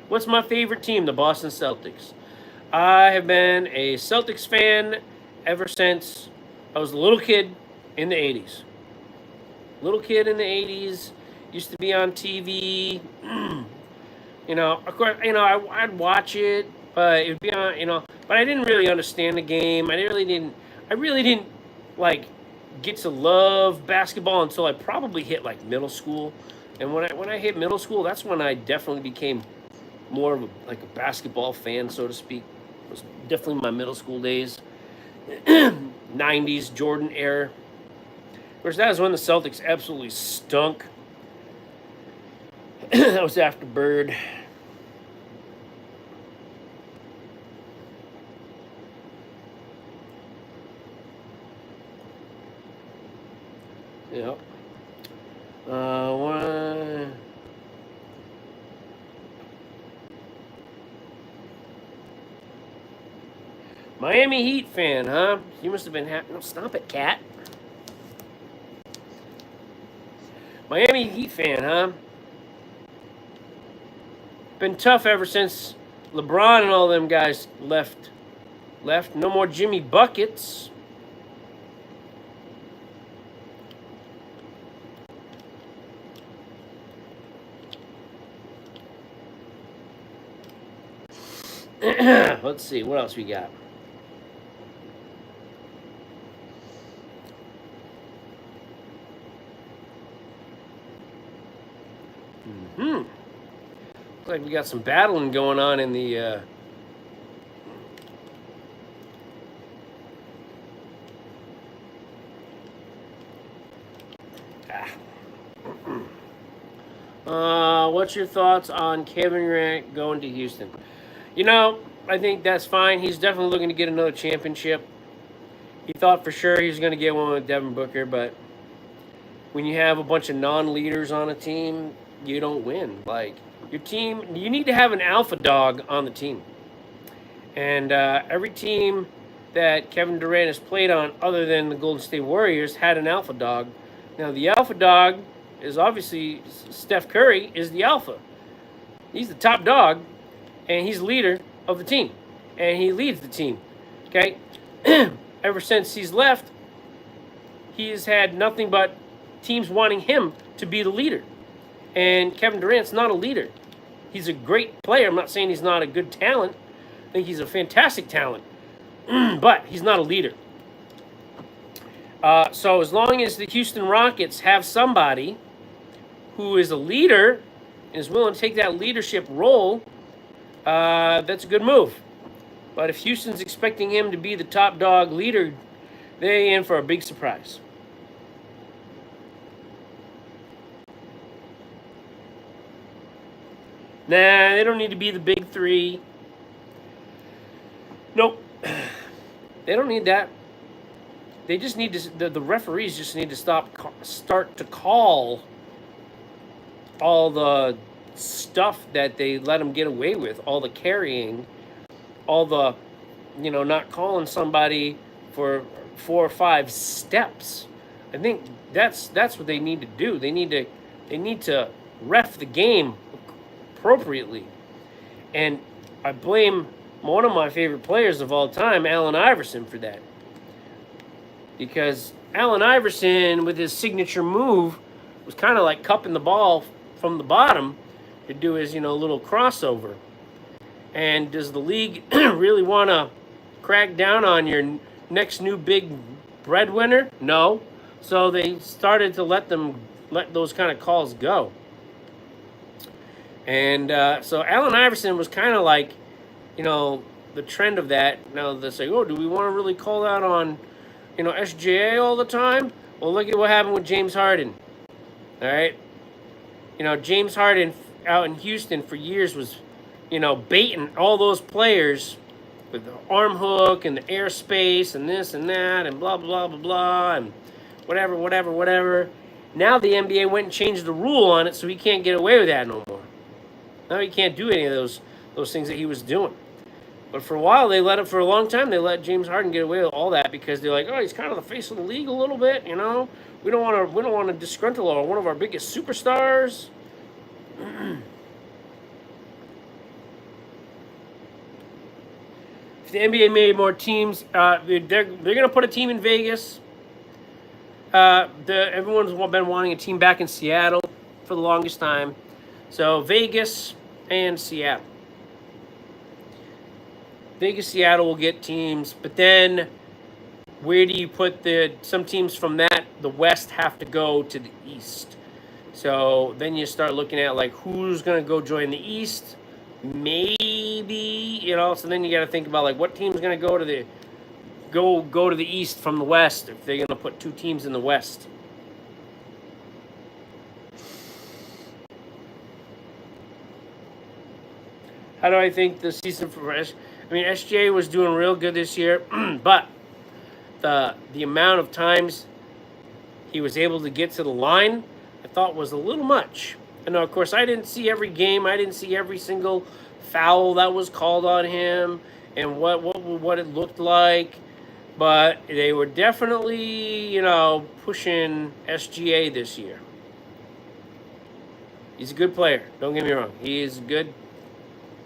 What's my favorite team? The Boston Celtics. I have been a Celtics fan ever since I was a little kid in the 80s. Little kid in the 80s. Used to be on TV. You know, of course, you know, I'd watch it, but it'd be on, you know, but I didn't really understand the game. I really didn't like get to love basketball until I probably hit like middle school. And when I hit middle school, that's when I definitely became more of a basketball fan, so to speak. It was definitely my middle school days. 90s Jordan era. Of course, that was when the Celtics absolutely stunk. That was after Bird. Yep. One. Miami Heat fan, huh? You must have been happy. No, stop it, cat. Miami Heat fan, huh? Been tough ever since LeBron and all them guys left. No more Jimmy Buckets. Let's see, what else we got? Looks like we got some battling going on in the what's your thoughts on Kevin Durant going to Houston? You know, I think that's fine. He's definitely looking to get another championship. He thought for sure he was going to get one with Devin Booker, but when you have a bunch of non-leaders on a team, you don't win. Like, your team, you need to have an alpha dog on the team. And every team that Kevin Durant has played on, other than the Golden State Warriors, had an alpha dog. Now, the alpha dog is obviously Steph Curry is the alpha. He's the top dog, and he's the leader of the team. And he leads the team, okay? Ever since he's left, he's had nothing but teams wanting him to be the leader. And Kevin Durant's not a leader. He's a great player. I'm not saying he's not a good talent. I think he's a fantastic talent. But he's not a leader. So as long as the Houston Rockets have somebody who is a leader and is willing to take that leadership role, that's a good move. But if Houston's expecting him to be the top dog leader, they're in for a big surprise. Nah, they don't need to be the big three. Nope. They don't need that. They just need to. The referees just need to start to call all the stuff that they let them get away with, all the carrying, all the not calling somebody for 4 or 5 steps. I think that's what they need to do. They need to ref the game appropriately. And I blame one of my favorite players of all time, Allen Iverson, for that. Because Allen Iverson, with his signature move, was kind of like cupping the ball from the bottom to do his, little crossover. And does the league really want to crack down on your next new big breadwinner? No. So they started to let those kind of calls go. And so Allen Iverson was kind of like, the trend of that. Now they say, oh, do we want to really call that on, SGA all the time? Well, look at what happened with James Harden. All right. James Harden out in Houston for years was, baiting all those players with the arm hook and the airspace and this and that and blah, blah, blah, blah, and whatever. Now the NBA went and changed the rule on it, so he can't get away with that no more. Now he can't do any of those things that he was doing. But for a while, for a long time, they let James Harden get away with all that because they're like, oh, he's kind of the face of the league a little bit, We don't want to disgruntle one of our biggest superstars. If the NBA made more teams, they're going to put a team in Vegas. Everyone's been wanting a team back in Seattle for the longest time. So Vegas and Seattle. Vegas, Seattle will get teams, but then where do you put some teams from the West have to go to the East. So then you start looking at like who's going to go join the East. Maybe, so then you got to think about like what team's going to go to the East from the West if they're going to put 2 teams in the West. How do I think the season for SGA was doing real good this year, but the amount of times he was able to get to the line, I thought was a little much. And of course, I didn't see every game. I didn't see every single foul that was called on him and what it looked like. But they were definitely, pushing SGA this year. He's a good player. Don't get me wrong. He is good.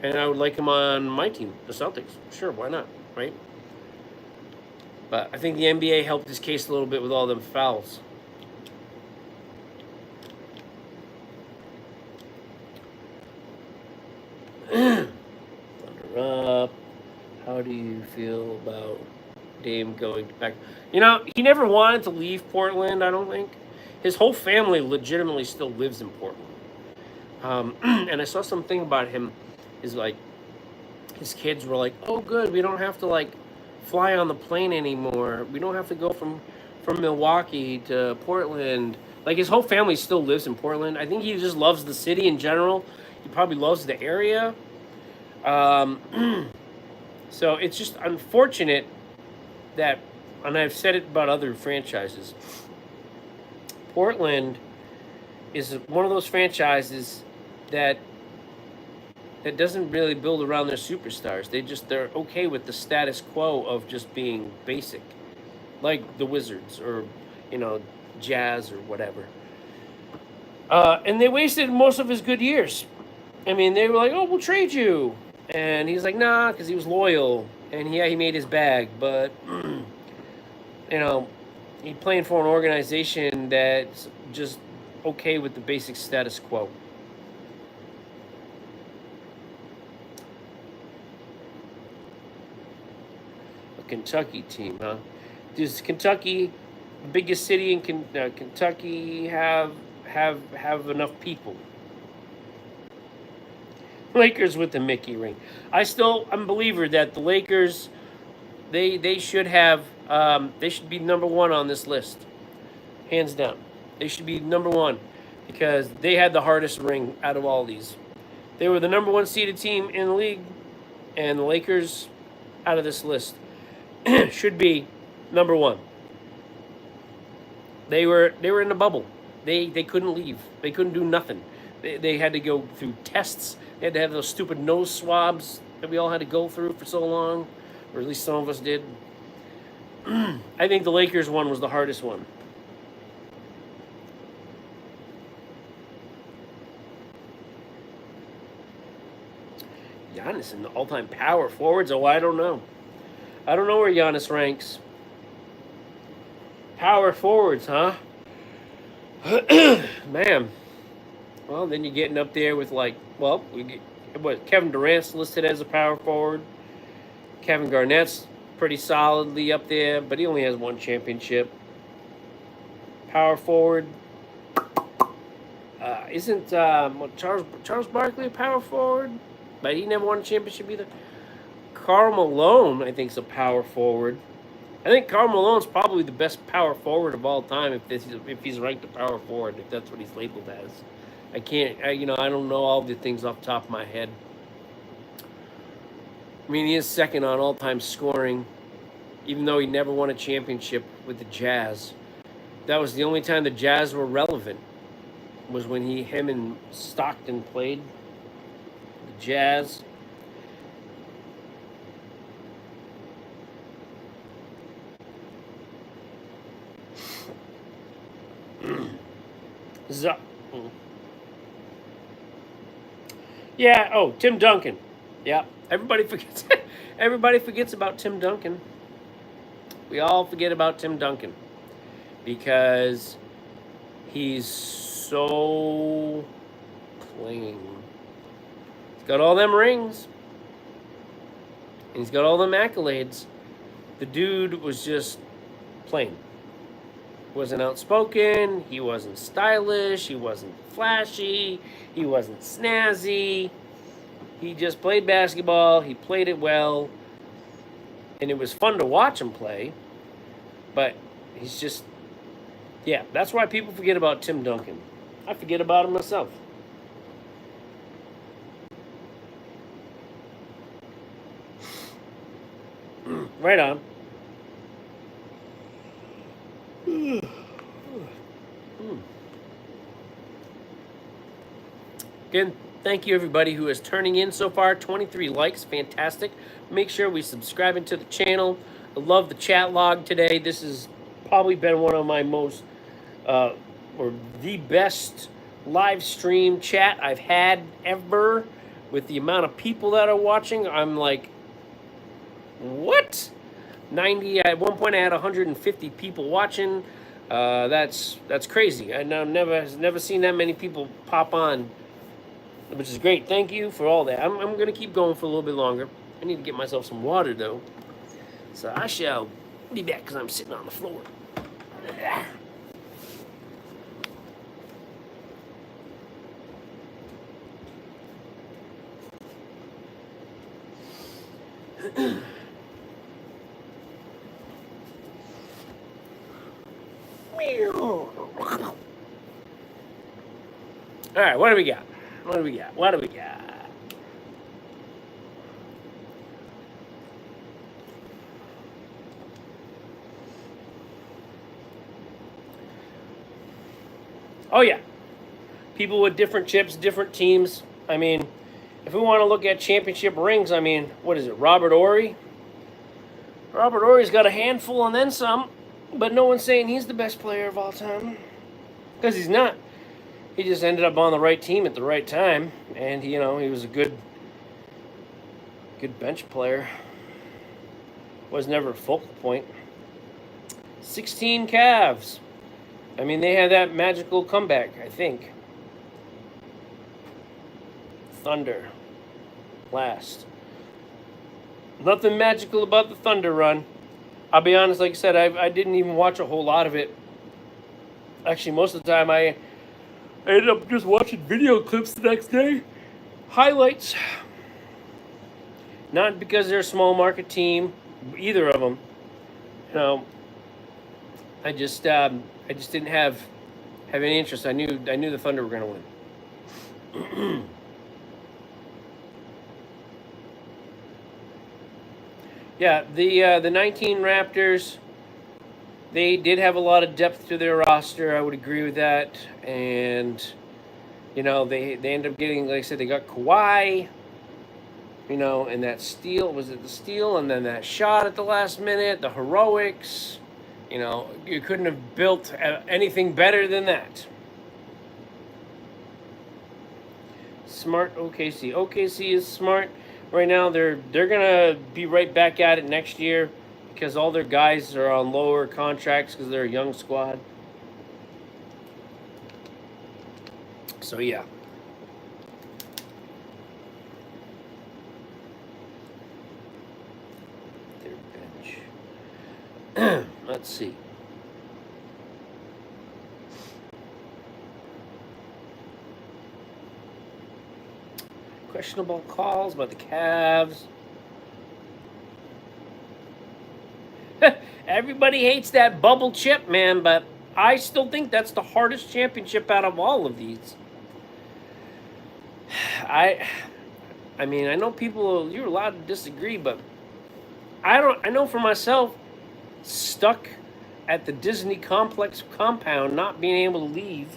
And I would like him on my team, the Celtics. Sure, why not, right? But I think the NBA helped his case a little bit with all them fouls. Thunder up. How do you feel about Dame going back? He never wanted to leave Portland, I don't think. His whole family legitimately still lives in Portland. And I saw something about him. Is like his kids were like, oh good, we don't have to like fly on the plane anymore. We don't have to go from Milwaukee to Portland. Like his whole family still lives in Portland. I think he just loves the city in general. He probably loves the area. So it's just unfortunate that, and I've said it about other franchises, Portland is one of those franchises that doesn't really build around their superstars. They're okay with the status quo of just being basic, like the Wizards or Jazz or whatever. And they wasted most of his good years. I mean, they were like, "Oh, we'll trade you," and he's like, "Nah," because he was loyal and he made his bag. But he's playing for an organization that's just okay with the basic status quo. Kentucky team, huh? Does Kentucky, the biggest city in Kentucky, have enough people? Lakers with the Mickey ring. I'm a believer that the Lakers, they should have, they should be number 1 on this list, hands down. They should be number 1 because they had the hardest ring out of all these. They were the number 1 seeded team in the league, and the Lakers, out of this list, should be number 1. They were in the bubble. They couldn't leave. They couldn't do nothing. They had to go through tests. They had to have those stupid nose swabs that we all had to go through for so long or at least some of us did. I think the Lakers one was the hardest one. Giannis in the all-time power forwards? Oh, I don't know. I don't know where Giannis ranks. Power forwards, huh? Man. Well, then you're getting up there with Kevin Durant's listed as a power forward. Kevin Garnett's pretty solidly up there, but he only has one championship. Power forward. Isn't Charles Barkley a power forward? But he never won a championship either. Karl Malone, I think, is a power forward. I think Karl Malone's probably the best power forward of all time if he's ranked a power forward, if that's what he's labeled as. I don't know all the things off the top of my head. I mean, he is second on all-time scoring, even though he never won a championship with the Jazz. That was the only time the Jazz were relevant, was when him and Stockton played the Jazz. Yeah. Oh, Tim Duncan. Yeah. Everybody forgets. Everybody forgets about Tim Duncan. We all forget about Tim Duncan because he's so plain. He's got all them rings. And he's got all them accolades. The dude was just plain. Wasn't outspoken, he wasn't stylish, he wasn't flashy, he wasn't snazzy. He just played basketball, he played it well, and it was fun to watch him play. But he's just, yeah, that's why people forget about Tim Duncan. I forget about him myself. Right on. Again, thank you everybody who is turning in so far. 23 likes, fantastic. Make sure we subscribe to the channel. I love the chat log today. This has probably been one of my most, or the best live stream chat I've had ever. With the amount of people that are watching, I'm like, what? 90, at one point I had 150 people watching. That's crazy. I've never seen that many people pop on, which is great. Thank you for all that. I'm going to keep going for a little bit longer. I need to get myself some water, though. So I shall be back because I'm sitting on the floor. All right, what do we got? What do we got? What do we got? Oh, yeah. People with different chips, different teams. I mean, if we want to look at championship rings, I mean, what is it, Robert Horry? Robert Horry's got a handful and then some, but no one's saying he's the best player of all time. Because he's not. He just ended up on the right team at the right time, and he was a good bench player. Was never a focal point. 16 Cavs. I mean, they had that magical comeback, I think. Thunder. Last. Nothing magical about the Thunder run. I'll be honest, like I said, I didn't even watch a whole lot of it. Actually, most of the time I ended up just watching video clips the next day. Highlights. Not because they're a small market team, either of them. I just didn't have any interest. I knew the Thunder were going to win. Yeah, the 19 Raptors, they did have a lot of depth to their roster. I would agree with that. And, they ended up getting, like I said, they got Kawhi. You know, and that steal, was it the steal? And then that shot at the last minute, the heroics. You know, you couldn't have built anything better than that. Smart OKC. OKC is smart right now. They're gonna be right back at it next year because all their guys are on lower contracts because they're a young squad. So yeah. Their bench. Let's see. Questionable calls by the Cavs. Everybody hates that bubble chip, man, but I still think that's the hardest championship out of all of these. I mean, I know people, you're allowed to disagree, but I know for myself, stuck at the Disney complex compound, not being able to leave,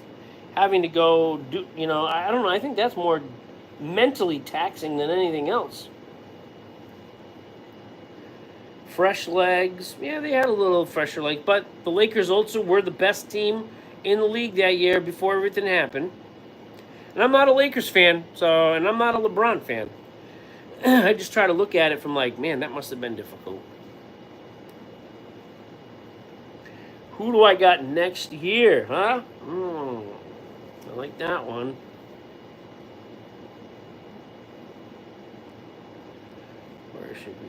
having to go do, you know, I don't know, I think that's more mentally taxing than anything else. Fresh legs. Yeah, they had a little fresher legs, but the Lakers also were the best team in the league that year before everything happened. And I'm not a Lakers fan, and I'm not a LeBron fan. I just try to look at it from like, man, that must have been difficult. Who do I got next year, huh? I like that one. Where should we?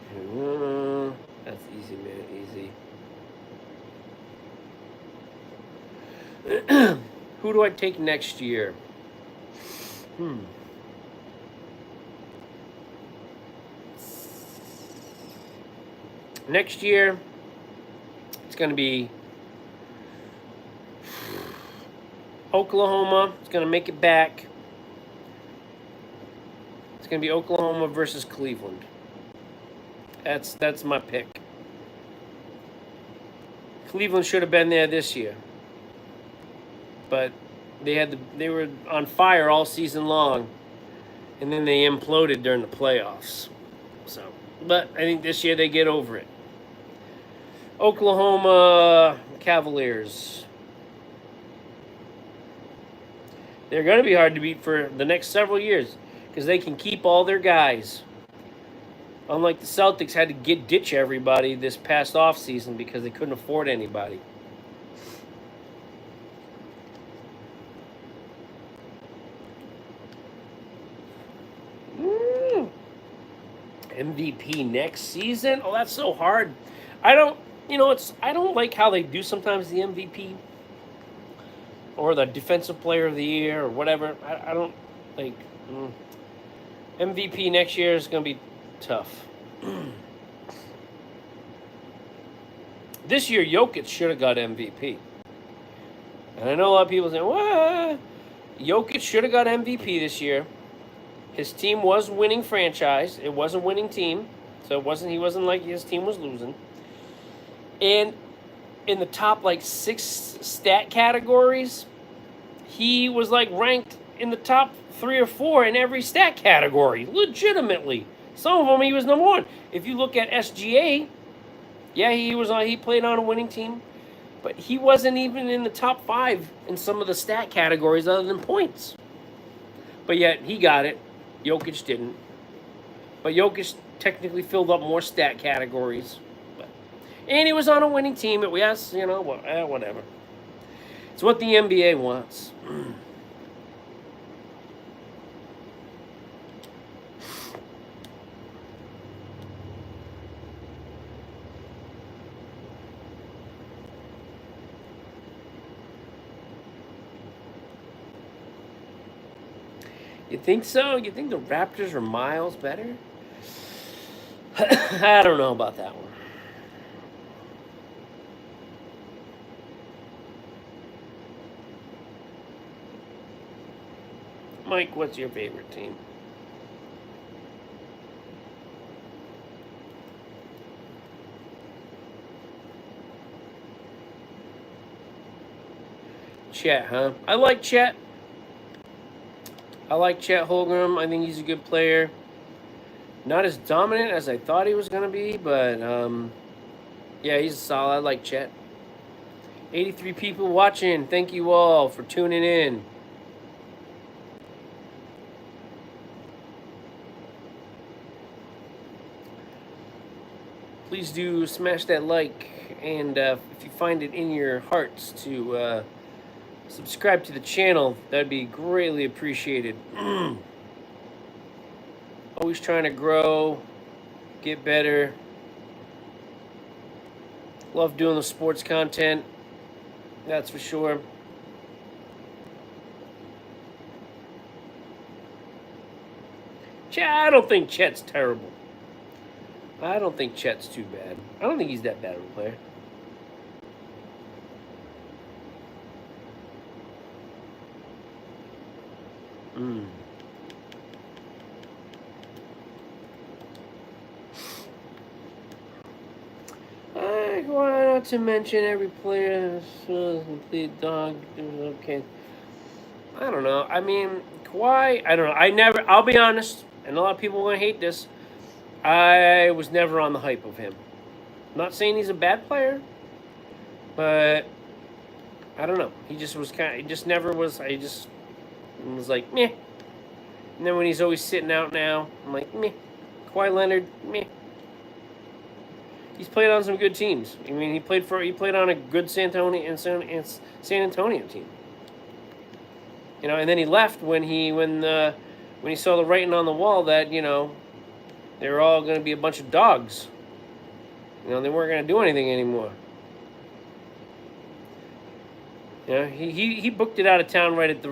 That's easy, man, easy. Who do I take next year? Next year, it's going to be Oklahoma. It's going to make it back. It's going to be Oklahoma versus Cleveland. That's my pick. Cleveland should have been there this year, but they were on fire all season long, and then they imploded during the playoffs. So, but I think this year they get over it. Oklahoma Cavaliers. They're going to be hard to beat for the next several years because they can keep all their guys. Unlike the Celtics had to ditch everybody this past offseason because they couldn't afford anybody. MVP next season? Oh, that's so hard. I don't like how they do sometimes the MVP or the defensive player of the year or whatever. I don't like MVP next year is going to be tough. This year, Jokic should have got MVP. And I know a lot of people say, what? Jokic should have got MVP this year. His team was winning franchise. It was a winning team. So he wasn't like his team was losing. And in the top like 6 stat categories, he was like ranked in the top 3 or 4 in every stat category. Legitimately. Some of them he was number 1. If you look at SGA, yeah, he played on a winning team, but he wasn't even in the top 5 in some of the stat categories other than points. But yet he got it. Jokic didn't. But Jokic technically filled up more stat categories. And he was on a winning team. Yes, whatever. It's what the NBA wants. You think so? You think the Raptors are miles better? I don't know about that one. Mike, what's your favorite team? Chet, huh? I like Chet. I like Chet Holmgren. I think he's a good player. Not as dominant as I thought he was going to be, but yeah, he's solid. I like Chet. 83 people watching. Thank you all for tuning in. Please do smash that like, and if you find it in your hearts to subscribe to the channel, that'd be greatly appreciated. Always trying to grow, get better. Love doing the sports content, that's for sure. Chet, I don't think Chet's terrible. I don't think Chet's too bad. I don't think he's that bad of a player. Why not to mention every player has complete dog? Okay. I don't know. I mean, Kawhi, I don't know. I'll be honest, and a lot of people are going to hate this. I was never on the hype of him. I'm not saying he's a bad player, but I don't know. He just was he just never was. I just was like, meh. And then when he's always sitting out now, I'm like, meh. Kawhi Leonard, meh. He's played on some good teams. I mean, he played on a good San Antonio team. You know, and then he left when he saw the writing on the wall that, you know, they were all going to be a bunch of dogs. You know, they weren't going to do anything anymore. You know, he booked it out of town right at the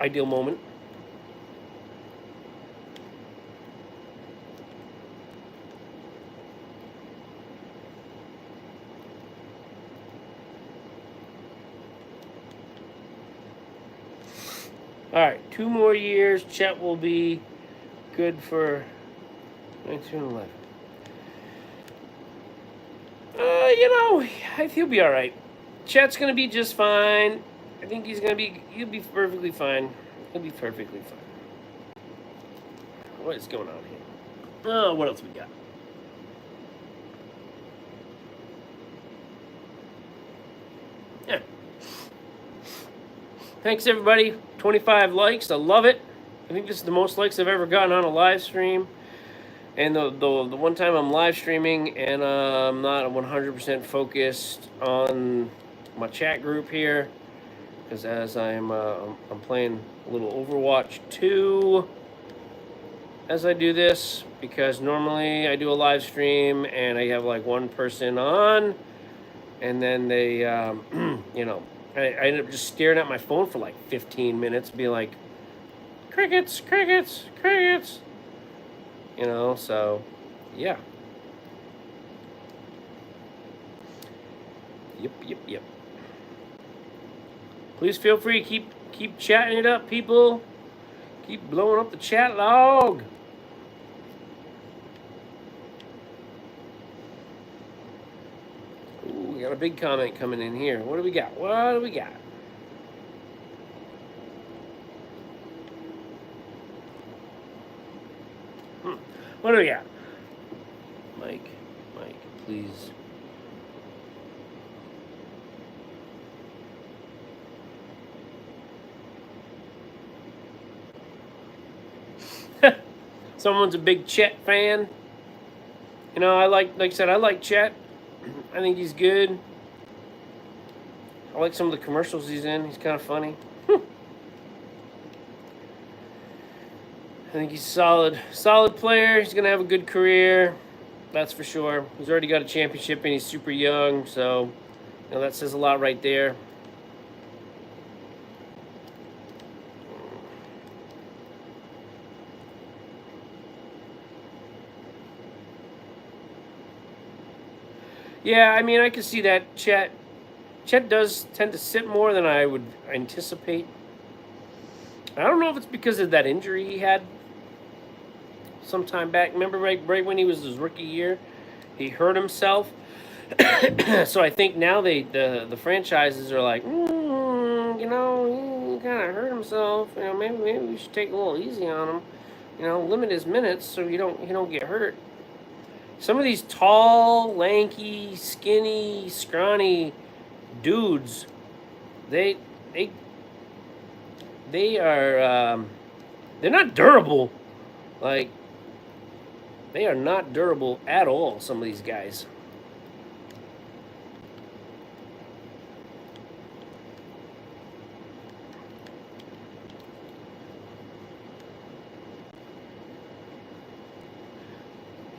ideal moment. All right, 2 more years. Chet will be good for 1911. You know, I think he'll be all right. Chet's gonna be just fine. I think he'll be perfectly fine. He'll be perfectly fine. What is going on here? Oh, what else we got? Yeah. Thanks, everybody. 25 likes. I love it. I think this is the most likes I've ever gotten on a live stream. And the one time I'm live streaming and I'm not 100% focused on my chat group here, because as I'm playing a little Overwatch 2 as I do this, because normally I do a live stream and I have like one person on, and then they, you know, I end up just staring at my phone for like 15 minutes, being like, crickets, crickets, crickets. You know, so, yeah. Yep. Please feel free to keep chatting it up, people. Keep blowing up the chat log. Ooh, we got a big comment coming in here. What do we got? What do we got? What do we got? Mike, please. Someone's a big Chet fan. You know, like I said, I like Chet. I think he's good. I like some of the commercials he's in. He's kind of funny. I think he's a solid player. He's going to have a good career. That's for sure. He's already got a championship and he's super young. So, you know, that says a lot right there. Yeah, I mean, I can see that. Chet does tend to sit more than I would anticipate. I don't know if it's because of that injury he had some time back. Remember right when he was his rookie year, he hurt himself. So I think now the franchises are like, you know, he kind of hurt himself. You know, maybe we should take a little easy on him. limit his minutes so you don't get hurt. Some of these tall, lanky, skinny, scrawny dudes, they they they are they're not durable. Like, they are not durable at all. Some of these guys.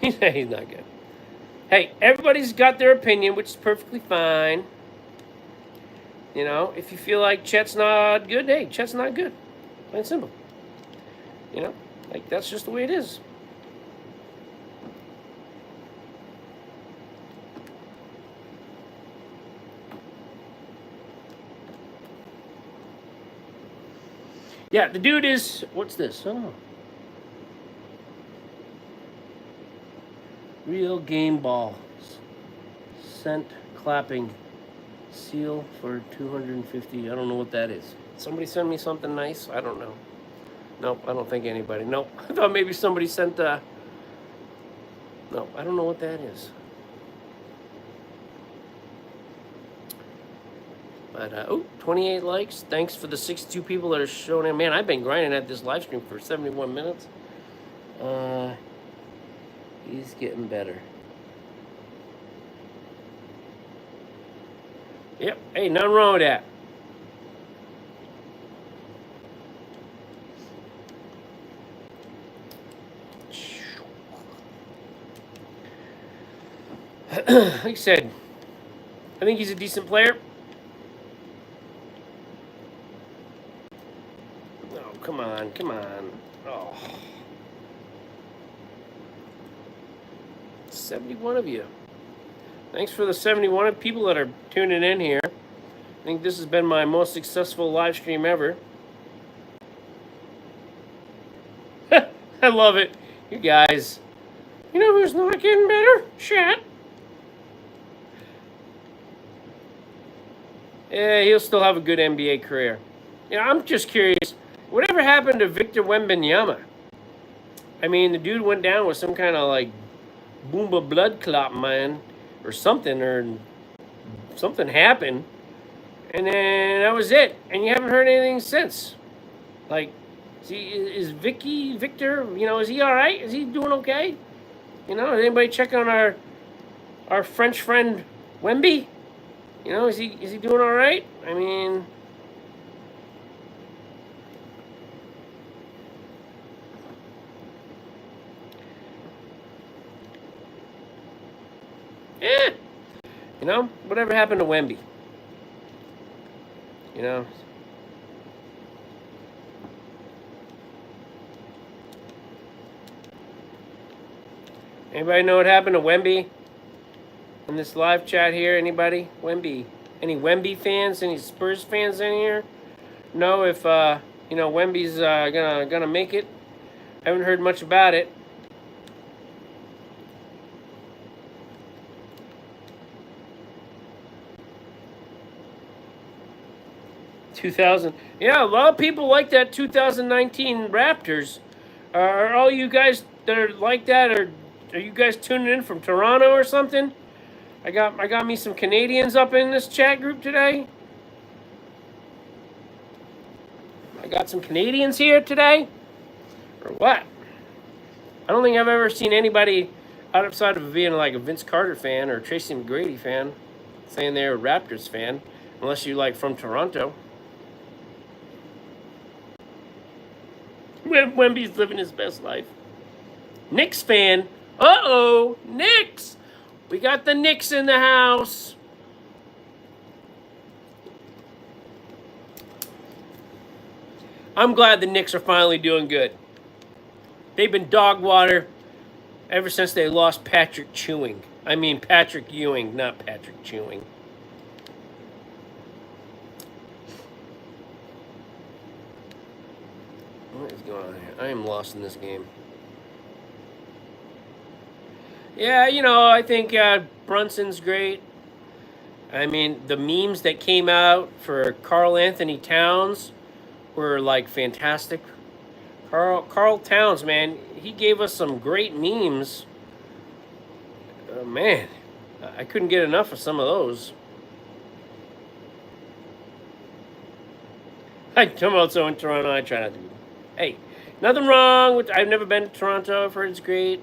He's not good. Hey, everybody's got their opinion, which is perfectly fine. If you feel like Chet's not good, hey, Chet's not good. Plain and simple. Like, that's just the way it is. Yeah, the dude is, what's this? Oh. Real game ball. Sent clapping. Seal for 250. I don't know what that is. Somebody send me something nice? I don't know. Nope, I don't think anybody. Nope. I thought maybe somebody sent no, I don't know what that is. But 28 likes. Thanks for the 62 people that are showing in. Man, I've been grinding at this live stream for 71 minutes. He's getting better. Yep. Hey, nothing wrong with that. Like I said, I think he's a decent player. Oh, come on. Oh. 71 of you. Thanks for the 71 people that are tuning in here. I think this has been my most successful live stream ever. I love it. You guys. You know who's not getting better? Chat. Yeah, he'll still have a good NBA career. I'm just curious. Whatever happened to Victor Wembanyama? I mean, the dude went down with some kind of like boomba blood clot, man, or something happened, and then that was it. And you haven't heard anything since. Like, is Victor? Is he all right? Is he doing okay? Is anybody checking on our French friend Wemby? Is he doing all right? I mean, whatever happened to Wemby? Anybody know what happened to Wemby? In this live chat here, anybody? Wemby? Any Wemby fans? Any Spurs fans in here? Know if Wemby's gonna make it? I haven't heard much about it. Yeah, a lot of people like that 2019 Raptors. Are all you guys that are like that, or are you guys tuning in from Toronto or something? I got me some Canadians up in this chat group today. I got some Canadians here today. Or what? I don't think I've ever seen anybody outside of being like a Vince Carter fan or a Tracy McGrady fan saying they're a Raptors fan, unless you like from Toronto. Wemby's living his best life. Knicks fan. Uh-oh, Knicks. We got the Knicks in the house. I'm glad the Knicks are finally doing good. They've been dog water ever since they lost Patrick Ewing, not Patrick Ewing. What is going on here? I am lost in this game. Yeah, I think Brunson's great. I mean, the memes that came out for Karl Anthony Towns were like fantastic. Carl Towns, man, he gave us some great memes. Man, I couldn't get enough of some of those. I'm also in Toronto. I try not to. Hey, nothing wrong with. I've never been to Toronto. I've heard it's great.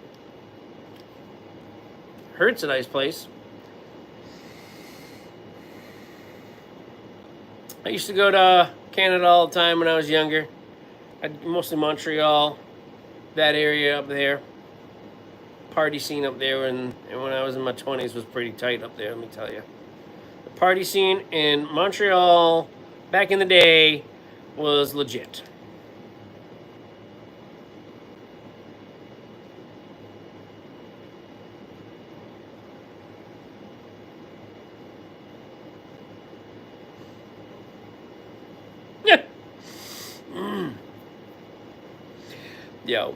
Heard it's a nice place. I used to go to Canada all the time when I was younger. Mostly Montreal, that area up there. Party scene up there, and when I was in my 20s was pretty tight up there, let me tell you. The party scene in Montreal back in the day was legit. Yo,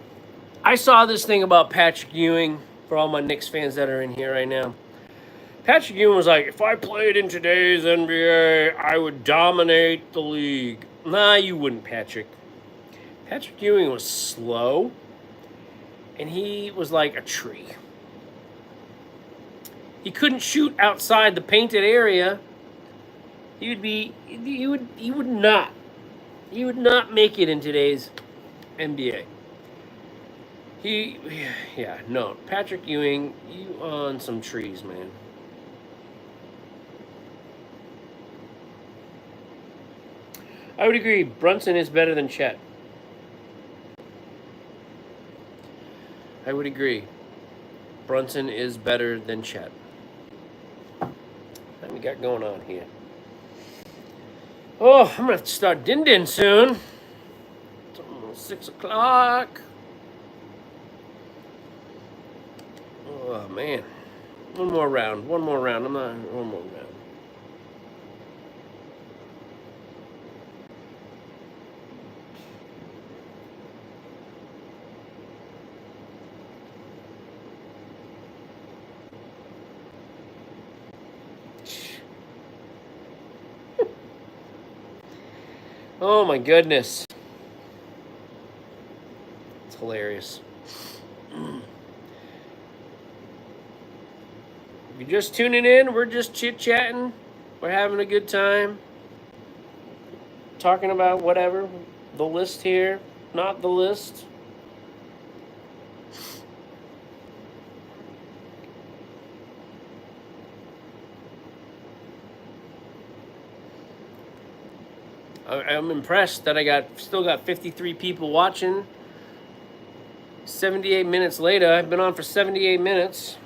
I saw this thing about Patrick Ewing for all my Knicks fans that are in here right now. Patrick Ewing was like, if I played in today's NBA, I would dominate the league. Nah, you wouldn't, Patrick. Patrick Ewing was slow, and he was like a tree. He couldn't shoot outside the painted area. He would not make it in today's NBA. Patrick Ewing, you on some trees, man. I would agree. Brunson is better than Chet. I would agree. Brunson is better than Chet. What we got going on here? Oh, I'm going to have to start din-din soon. It's almost 6 o'clock. Oh, man. One more round. One more round. Oh my goodness. It's hilarious. If you're just tuning in, we're just chit-chatting. We're having a good time. Talking about whatever. The list here, not the list. I'm impressed that I still got 53 people watching. 78 minutes later. I've been on for 78 minutes.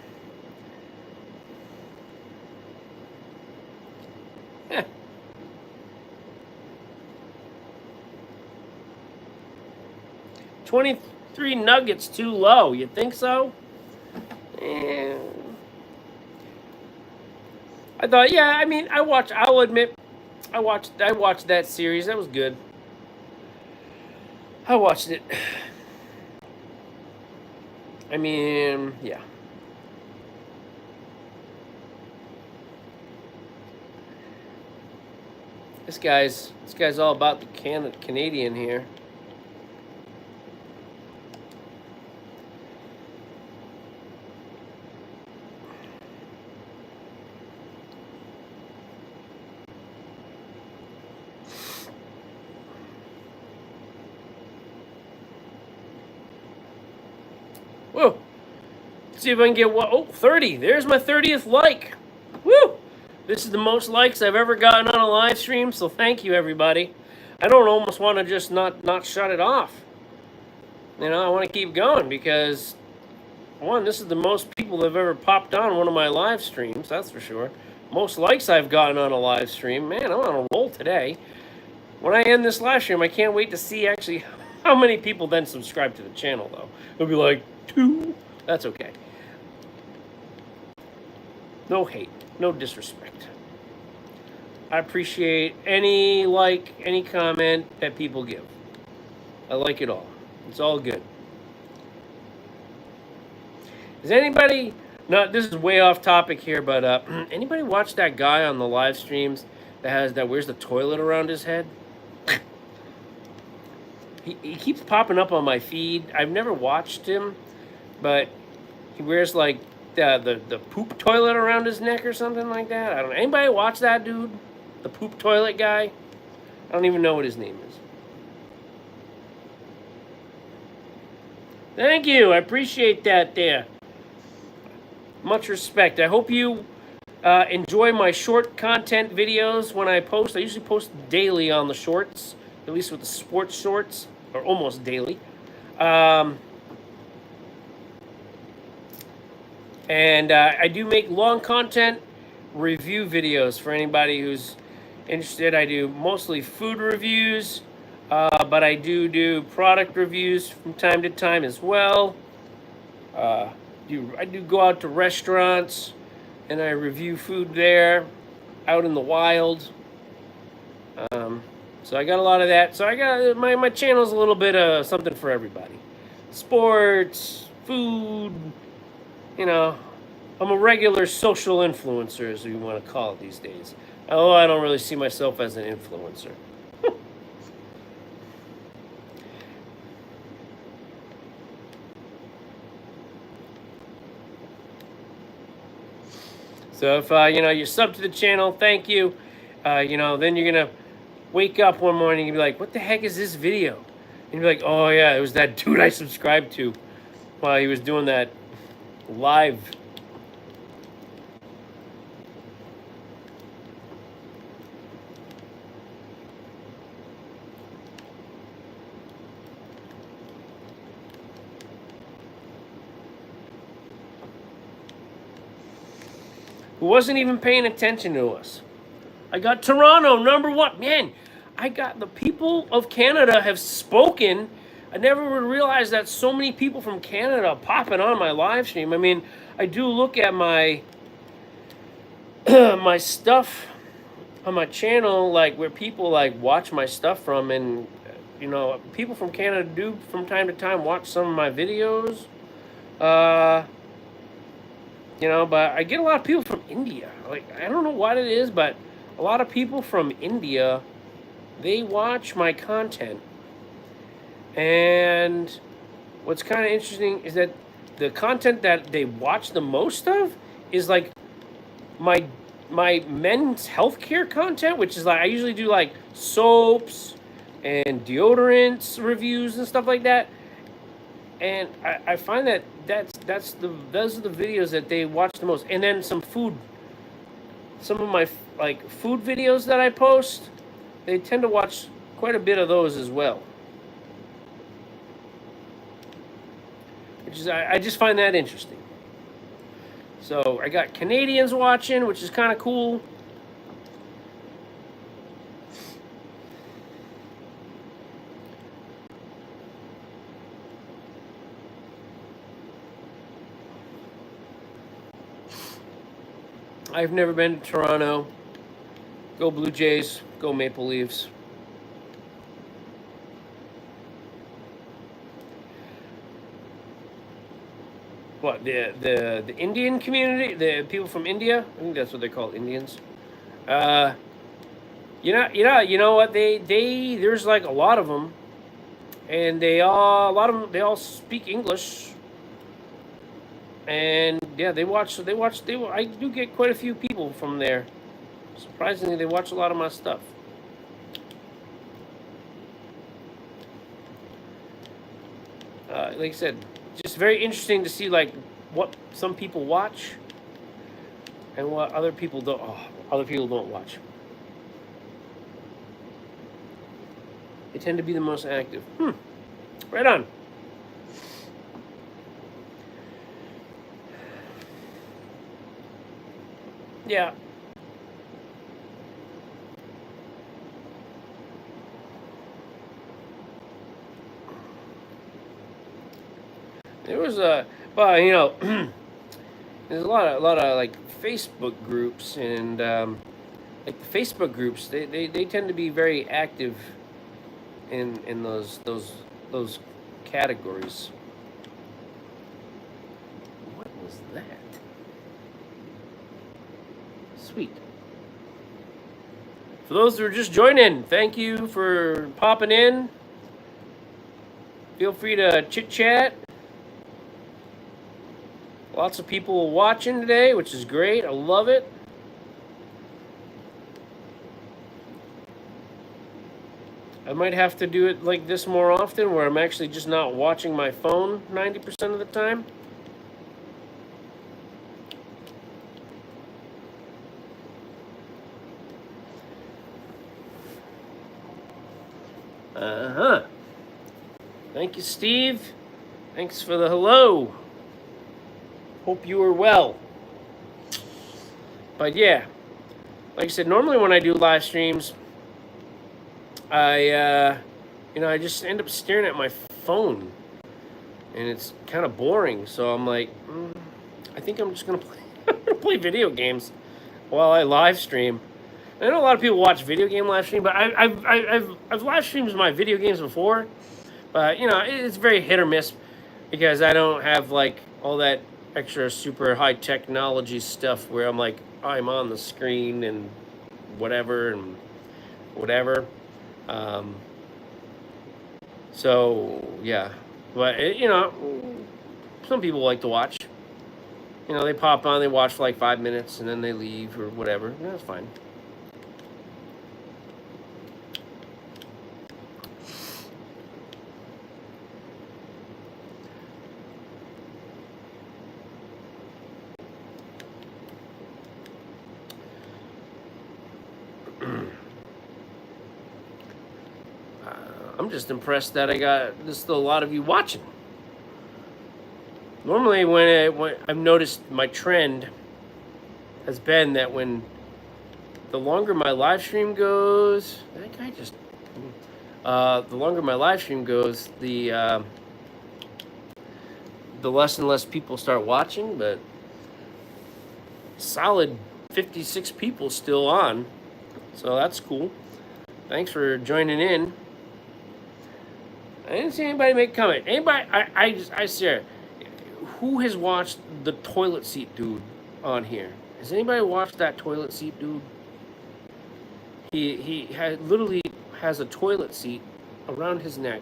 23 nuggets too low. You think so? Yeah. I thought, I'll admit, I watched that series. That was good. I watched it. I mean, yeah. This guy's all about the Canadian here. Whoa. Let's see if I can get what. Oh, 30. There's my 30th like. Woo! This is the most likes I've ever gotten on a live stream, so thank you, everybody. I don't almost want to just not shut it off. You know, I want to keep going because, one, this is the most people that have ever popped on one of my live streams, that's for sure. Most likes I've gotten on a live stream. Man, I'm on a roll today. When I end this live stream, I can't wait to see actually how many people then subscribe to the channel, though. It'll be like 2. That's okay. No hate. No disrespect. I appreciate any like, any comment that people give. I like it all. It's all good. Does anybody... No, this is way off topic here, but anybody watch that guy on the live streams that wears the toilet around his head? He keeps popping up on my feed. I've never watched him, but he wears like the poop toilet around his neck or something like that. I don't know. Anybody watch that dude? The poop toilet guy? I don't even know what his name is. Thank you. I appreciate that there. Much respect. I hope you enjoy my short content videos when I post. I usually post daily on the shorts, at least with the sports shorts, or almost daily. And I do make long content review videos for anybody who's interested. I do mostly food reviews, but I do product reviews from time to time as well. I do go out to restaurants and I review food there, out in the wild. So I got a lot of that. So I got my channel's a little bit of something for everybody. Sports, food, you know. I'm a regular social influencer, as you want to call it these days. Although I don't really see myself as an influencer. So if you're sub to the channel, thank you. Then you're gonna wake up one morning and be like, "What the heck is this video?" And you're like, "Oh yeah, it was that dude I subscribed to while he was doing that live." Who wasn't even paying attention to us. I got Toronto, #1. Man, I got the people of Canada have spoken. I never would realize that so many people from Canada popping on my live stream. I mean, I do look at my my stuff on my channel, like where people like watch my stuff from, and people from Canada do from time to time watch some of my videos. But I get a lot of people from India. Like, I don't know what it is, but a lot of people from India, they watch my content. And what's kind of interesting is that the content that they watch the most of is like my men's healthcare content, which is like I usually do like soaps and deodorants reviews and stuff like that. And I find that those are the videos that they watch the most. And then some of my like food videos that I post, they tend to watch quite a bit of those as well. Which is I just find that interesting. So I got Canadians watching, which is kind of cool. I've never been to Toronto. Go Blue Jays. Go Maple Leafs. What, the Indian community? The people from India? I think that's what they're called, Indians. You know what? They there's like a lot of them, and they all speak English. And yeah, I do get quite a few people from there. Surprisingly, they watch a lot of my stuff. Like I said, just very interesting to see like what some people watch and what other people don't. Other people don't watch. They tend to be the most active. Right on. Yeah. There was there's a lot of like Facebook groups, and like the Facebook groups, they tend to be very active in those categories. What was that? Sweet. For those who are just joining, thank you for popping in. Feel free to chit chat. Lots of people watching today, which is great. I love it. I might have to do it like this more often, where I'm actually just not watching my phone 90% of the time. Uh-huh. Thank you, Steve. Thanks for the hello. Hope you are well. But yeah, like I said, normally when I do live streams, I just end up staring at my phone, and it's kind of boring. So I'm like, I think I'm just gonna play video games while I live stream. I know a lot of people watch video game live stream, but I've live streamed my video games before, but it's very hit or miss because I don't have like all that extra super high technology stuff where I'm on the screen and whatever. So yeah, but some people like to watch. They pop on, they watch for like 5 minutes, and then they leave or whatever. That's fine. I'm just impressed that there's still a lot of you watching. Normally, when I've noticed my trend has been that when the longer my live stream goes, the longer my live stream goes, the less and less people start watching. But solid 56 people still on, so that's cool. Thanks for joining in. I didn't see anybody make a comment. Anybody? I swear. Who has watched the toilet seat dude on here? Has anybody watched that toilet seat dude? He literally has a toilet seat around his neck,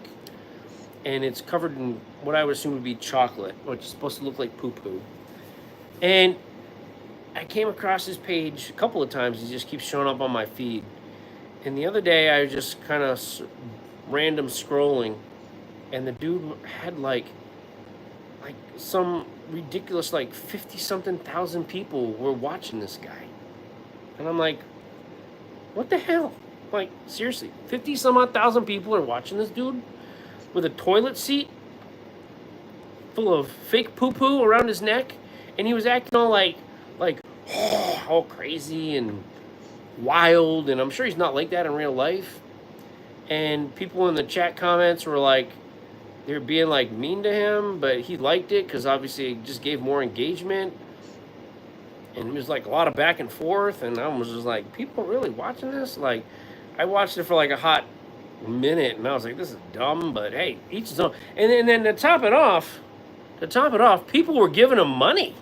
and it's covered in what I would assume would be chocolate, which is supposed to look like poo-poo. And I came across his page a couple of times. He just keeps showing up on my feed. And the other day, I was just kind of random scrolling, and the dude had like some ridiculous 50-something thousand people were watching this guy. And I'm like, what the hell? Like, seriously, 50-some-odd thousand people are watching this dude with a toilet seat full of fake poo-poo around his neck, and he was acting all all crazy and wild, and I'm sure he's not like that in real life. And people in the chat comments were like, they were being mean to him, but he liked it because obviously it just gave more engagement. And it was a lot of back and forth, and I was just like, people really watching this? I watched it for a hot minute, and I was like, this is dumb, but hey, each his own. And then to top it off, people were giving him money.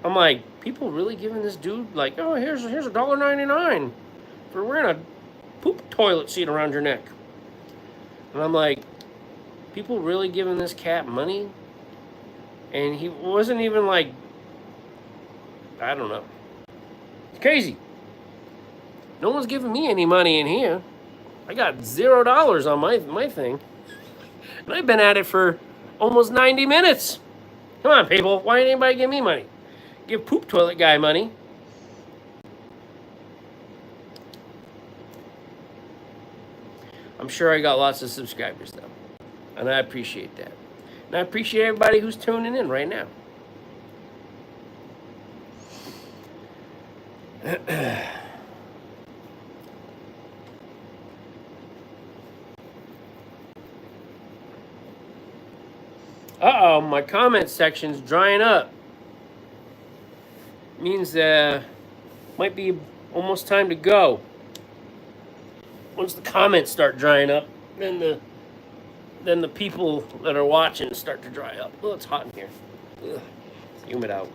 I'm like, people really giving this dude oh, here's $1.99 for wearing a poop toilet seat around your neck. And I'm like, people really giving this cat money? And he wasn't even I don't know. It's crazy. No one's giving me any money in here. I got $0 on my thing. And I've been at it for almost 90 minutes. Come on, people. Why ain't anybody give me money? Give poop toilet guy money. I'm sure I got lots of subscribers, though. And I appreciate that. And I appreciate everybody who's tuning in right now. Uh-oh, my comment section's drying up. Means might be almost time to go. Once the comments start drying up, then the people that are watching start to dry up. Oh, it's hot in here. Ugh, it's humid out.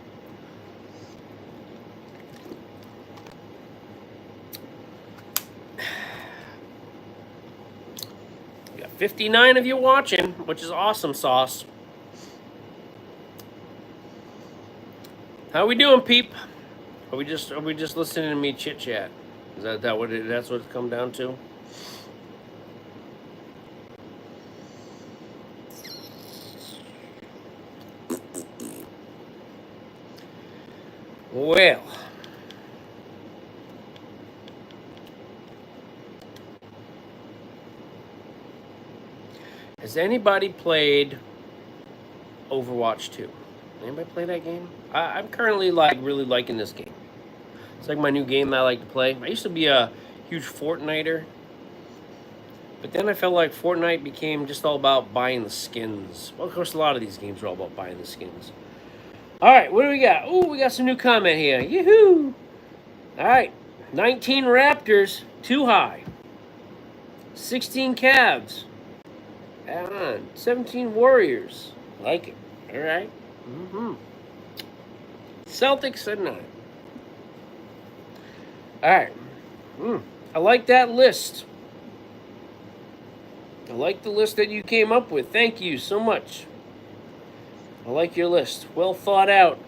59 of you watching, which is awesome sauce. How we doing, peep? Are we just listening to me chit chat? Is that what that's what it's come down to? Well, has anybody played Overwatch 2? Anybody play that game? I'm currently really liking this game. It's like my new game that I like to play. I used to be a huge Fortniter, but then I felt like Fortnite became just all about buying the skins. Well, of course, a lot of these games are all about buying the skins. All right, what do we got? Oh, we got some new comment here. Yoo-hoo! All right, 19 Raptors, too high. 16 Cavs. Add on. 17 Warriors. Like it. All right. Celtics at 9. All right. I like that list. I like the list that you came up with. Thank you so much. I like your list. Well thought out.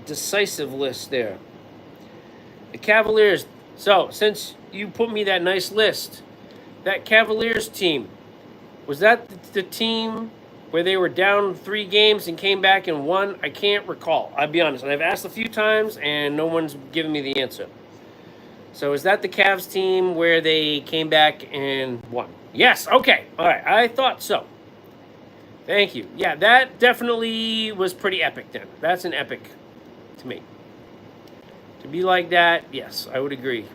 Decisive list there. The Cavaliers. So, since you put me that nice list, that Cavaliers team, was that the team where they were down 3 games and came back and won? I can't recall. I'll be honest. I've asked a few times and no one's given me the answer. So is that the Cavs team where they came back and won? Yes. Okay. All right. I thought so. Thank you. Yeah, that definitely was pretty epic then. That's an epic to me. To be like that, yes, I would agree.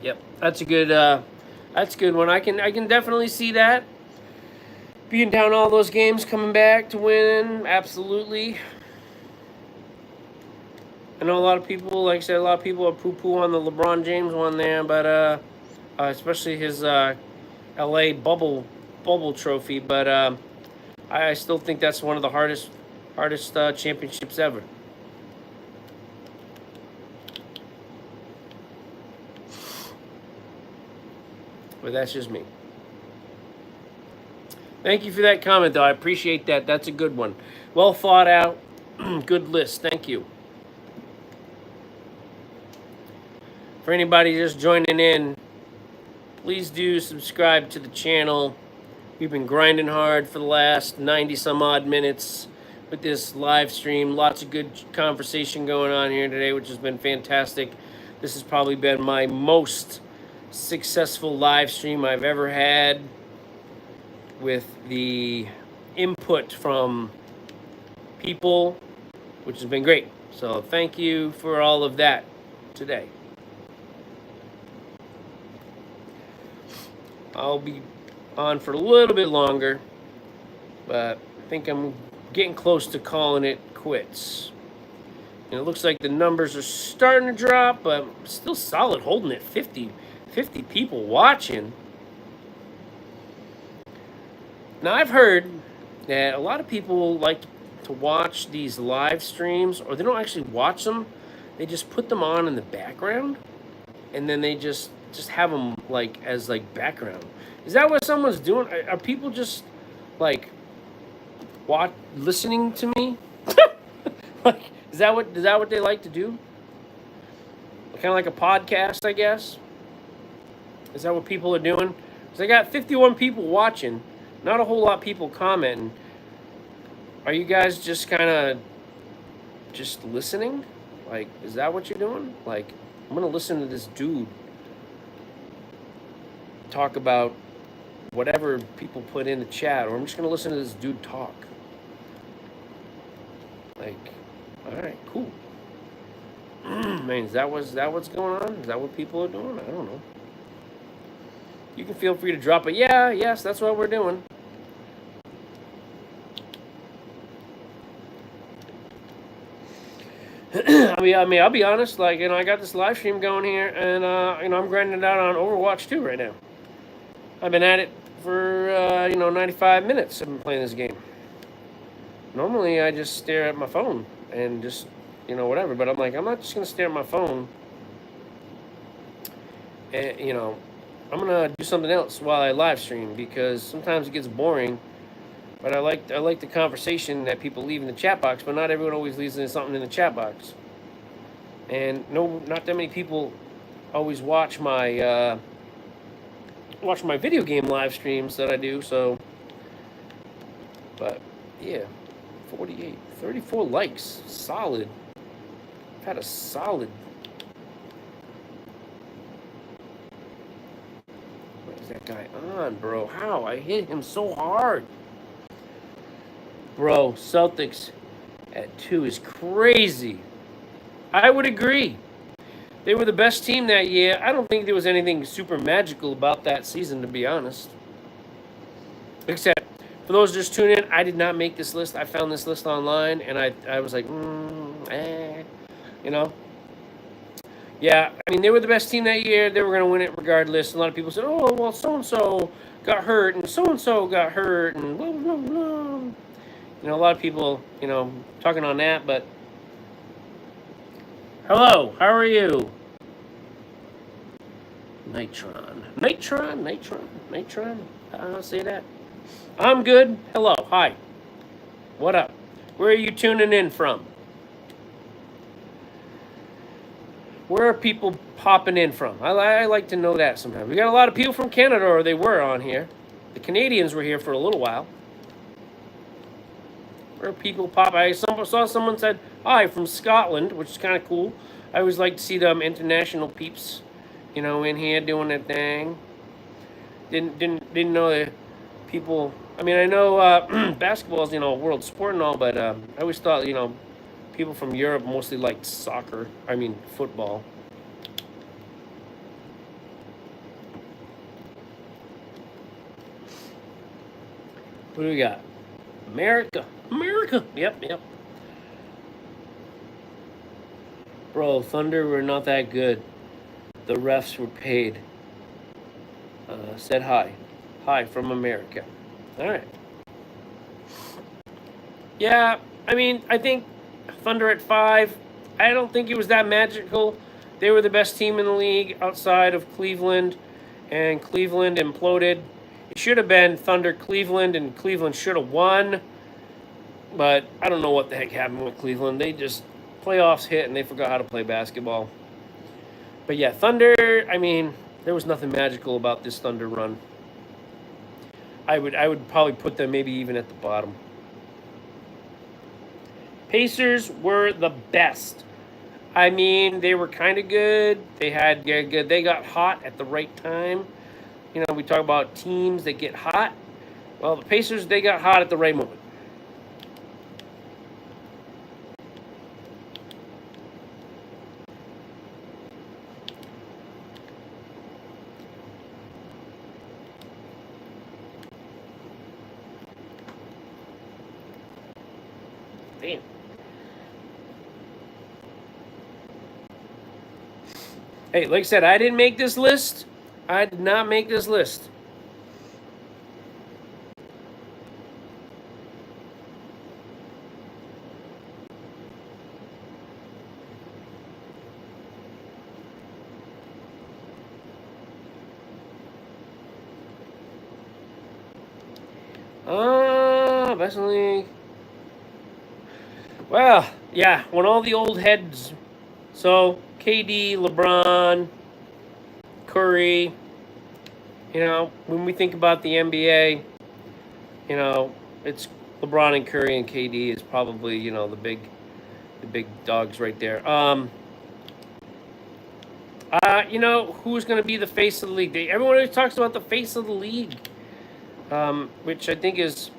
Yep, that's a good one. I can definitely see that. Being down all those games, coming back to win, absolutely. I know a lot of people, like I said, a lot of people are poo-poo on the LeBron James one there, but especially his LA bubble trophy. But I still think that's one of the hardest championships ever. But that's just me. Thank you for that comment, though. I appreciate that. That's a good one. Well thought out. Good list. Thank you. For anybody just joining in, please do subscribe to the channel. We've been grinding hard for the last 90 some odd minutes with this live stream. Lots of good conversation going on here today, which has been fantastic. This has probably been my most successful live stream I've ever had, with the input from people, which has been great. So thank you for all of that today. I'll be on for a little bit longer, but I think I'm getting close to calling it quits. And it looks like the numbers are starting to drop, but still solid, holding it 50 people watching. Now, I've heard that a lot of people like to watch these live streams, or they don't actually watch them. They just put them on in the background, and then they just have them like as like background. Is that what someone's doing? Are people just like listening to me? Like, is that what they like to do? Kind of like a podcast, I guess. Is that what people are doing? Because I got 51 people watching, not a whole lot of people commenting. Are you guys just kind of just listening? Like, is that what you're doing? Like, I'm going to listen to this dude talk about whatever people put in the chat, or I'm just going to listen to this dude talk. Like, all right, cool. Man, is that what's going on? Is that what people are doing? I don't know. You can feel free to drop it. Yeah, yes, that's what we're doing. I mean, I'll be honest. Like, I got this live stream going here, and I'm grinding it out on Overwatch 2 right now. I've been at it for 95 minutes. I've been playing this game. Normally, I just stare at my phone and just, whatever. But I'm like, I'm not just going to stare at my phone. And, I'm going to do something else while I live stream because sometimes it gets boring. But I like the conversation that people leave in the chat box, but not everyone always leaves something in the chat box. And no, not that many people always watch my video game live streams that I do. So, but yeah, 48, 34 likes, solid. I've had a solid. What is that guy on, bro? How I hit him so hard, bro? Celtics at 2 is crazy. I would agree. They were the best team that year. I don't think there was anything super magical about that season, to be honest. Except, for those just tuning in, I did not make this list. I found this list online, and I was like, Yeah, I mean, they were the best team that year. They were going to win it regardless. A lot of people said, oh, well, so-and-so got hurt, and so-and-so got hurt, and blah, blah, blah. A lot of people, talking on that, but hello, how are you? Nitron. I'll say that. I'm good. Hello, hi. What up? Where are you tuning in from? Where are people popping in from? I like to know that sometimes. We got a lot of people from Canada, or they were on here. The Canadians were here for a little while. Where are people pop? I saw someone said, hi, from Scotland, which is kind of cool. I always like to see them international peeps, in here doing their thing. Didn't know that people. I mean, I know basketball is a world sport and all, but I always thought people from Europe mostly liked soccer. I mean, football. What do we got? America. Yep. Bro, Thunder were not that good. The refs were paid. Said hi. Hi from America. All right. Yeah, I mean, I think Thunder at 5. I don't think it was that magical. They were the best team in the league outside of Cleveland, and Cleveland imploded. It should have been Thunder Cleveland, and Cleveland should have won. But I don't know what the heck happened with Cleveland. They just playoffs hit and they forgot how to play basketball. But yeah, Thunder, I mean, there was nothing magical about this Thunder run. I would probably put them maybe even at the bottom. Pacers were the best. I mean, they were kind of good. They got hot at the right time. We talk about teams that get hot. Well, the Pacers, they got hot at the right moment. Damn. Hey, like I said, I didn't make this list. I did not make this list. Best in the league. Well, yeah, when all the old heads. So, KD, LeBron, Curry. When we think about the NBA, it's LeBron and Curry and KD is probably, the big dogs right there. Who's going to be the face of the league? Everyone always talks about the face of the league, which I think is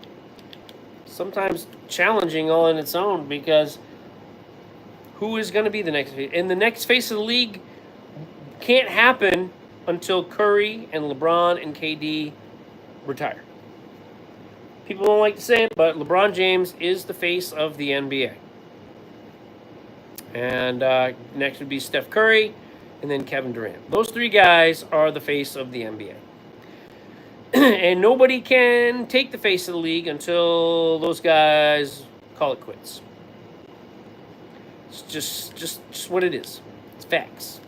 sometimes challenging all on its own because who is going to be the next face? And the next face of the league can't happen until Curry and LeBron and KD retire. People don't like to say it, but LeBron James is the face of the NBA. And next would be Steph Curry and then Kevin Durant. Those three guys are the face of the NBA. And nobody can take the face of the league until those guys call it quits. It's just what it is. It's facts.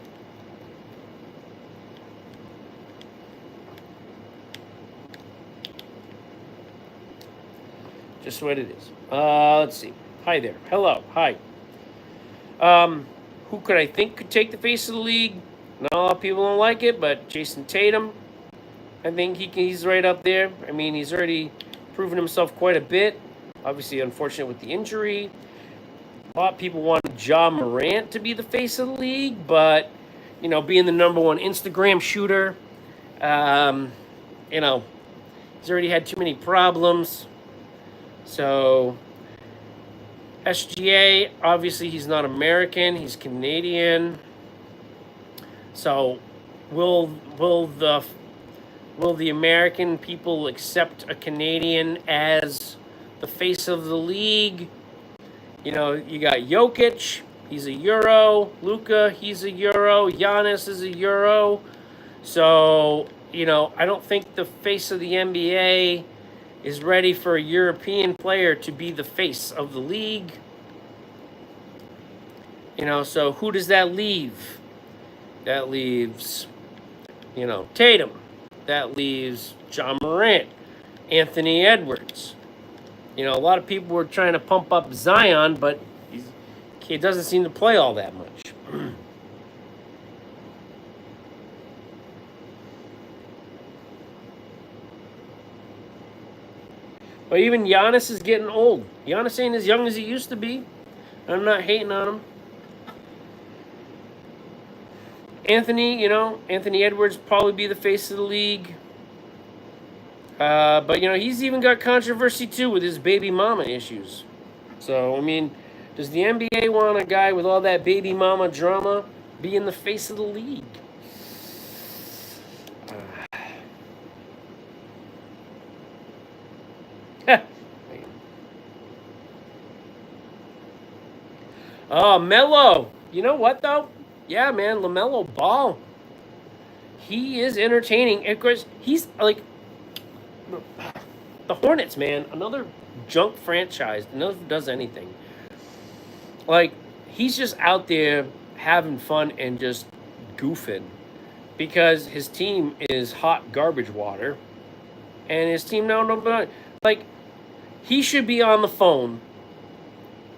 Just what it is. Let's see. Hi there. Hello. Hi. Who could I think could take the face of the league? Not a lot of people don't like it, but Jason Tatum, I think he's right up there. I mean, he's already proven himself quite a bit. Obviously, unfortunate with the injury. A lot of people wanted Ja Morant to be the face of the league, but, you know, being the number one Instagram shooter, you know, he's already had too many problems. So, SGA, obviously he's not American, he's Canadian. So, will the American people accept a Canadian as the face of the league? You know, you got Jokic, he's a Euro. Luka, he's a Euro. Giannis is a Euro. So, you know, I don't think the face of the NBA is ready for a European player to be the face of the league. You know, so who does that leave? That leaves, you know, Tatum. That leaves Ja Morant, Anthony Edwards. You know, a lot of people were trying to pump up Zion, but he doesn't seem to play all that much. But even Giannis is getting old. Giannis ain't as young as he used to be. I'm not hating on him. Anthony, you know, Anthony Edwards probably be the face of the league. But, you know, he's even got controversy, too, with his baby mama issues. So, I mean, does the NBA want a guy with all that baby mama drama be in the face of the league? Oh, Melo. You know what, though? Yeah, man, LaMelo Ball. He is entertaining. Of course, he's like the Hornets, man. Another junk franchise. Never does anything. Like, he's just out there having fun and just goofing because his team is hot garbage water, and his team now like he should be on the phone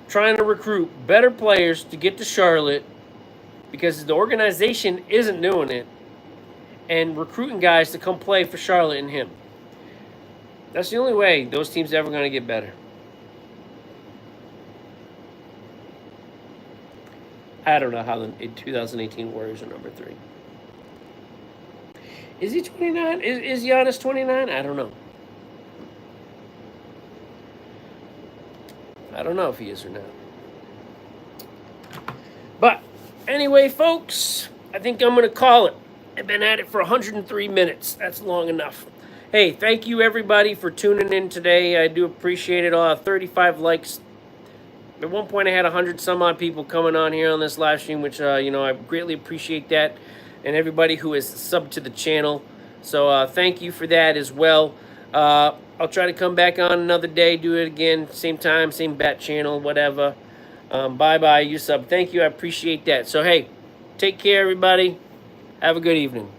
trying to recruit better players to get to Charlotte because the organization isn't doing it, and recruiting guys to come play for Charlotte and him. That's the only way those teams are ever going to get better. I don't know how the 2018 Warriors are number 3. Is he 29? Is Giannis 29? I don't know. I don't know if he is or not. But anyway, folks, I think I'm going to call it. I've been at it for 103 minutes. That's long enough. Hey, thank you, everybody, for tuning in today. I do appreciate it. 35 likes. At one point, I had 100 some odd people coming on here on this live stream, which, you know, I greatly appreciate that. And everybody who is subbed to the channel. So thank you for that as well. I'll try to come back on another day, do it again, same time, same bat channel, whatever. Bye-bye, you sub. Thank you, I appreciate that. So, hey, take care, everybody. Have a good evening.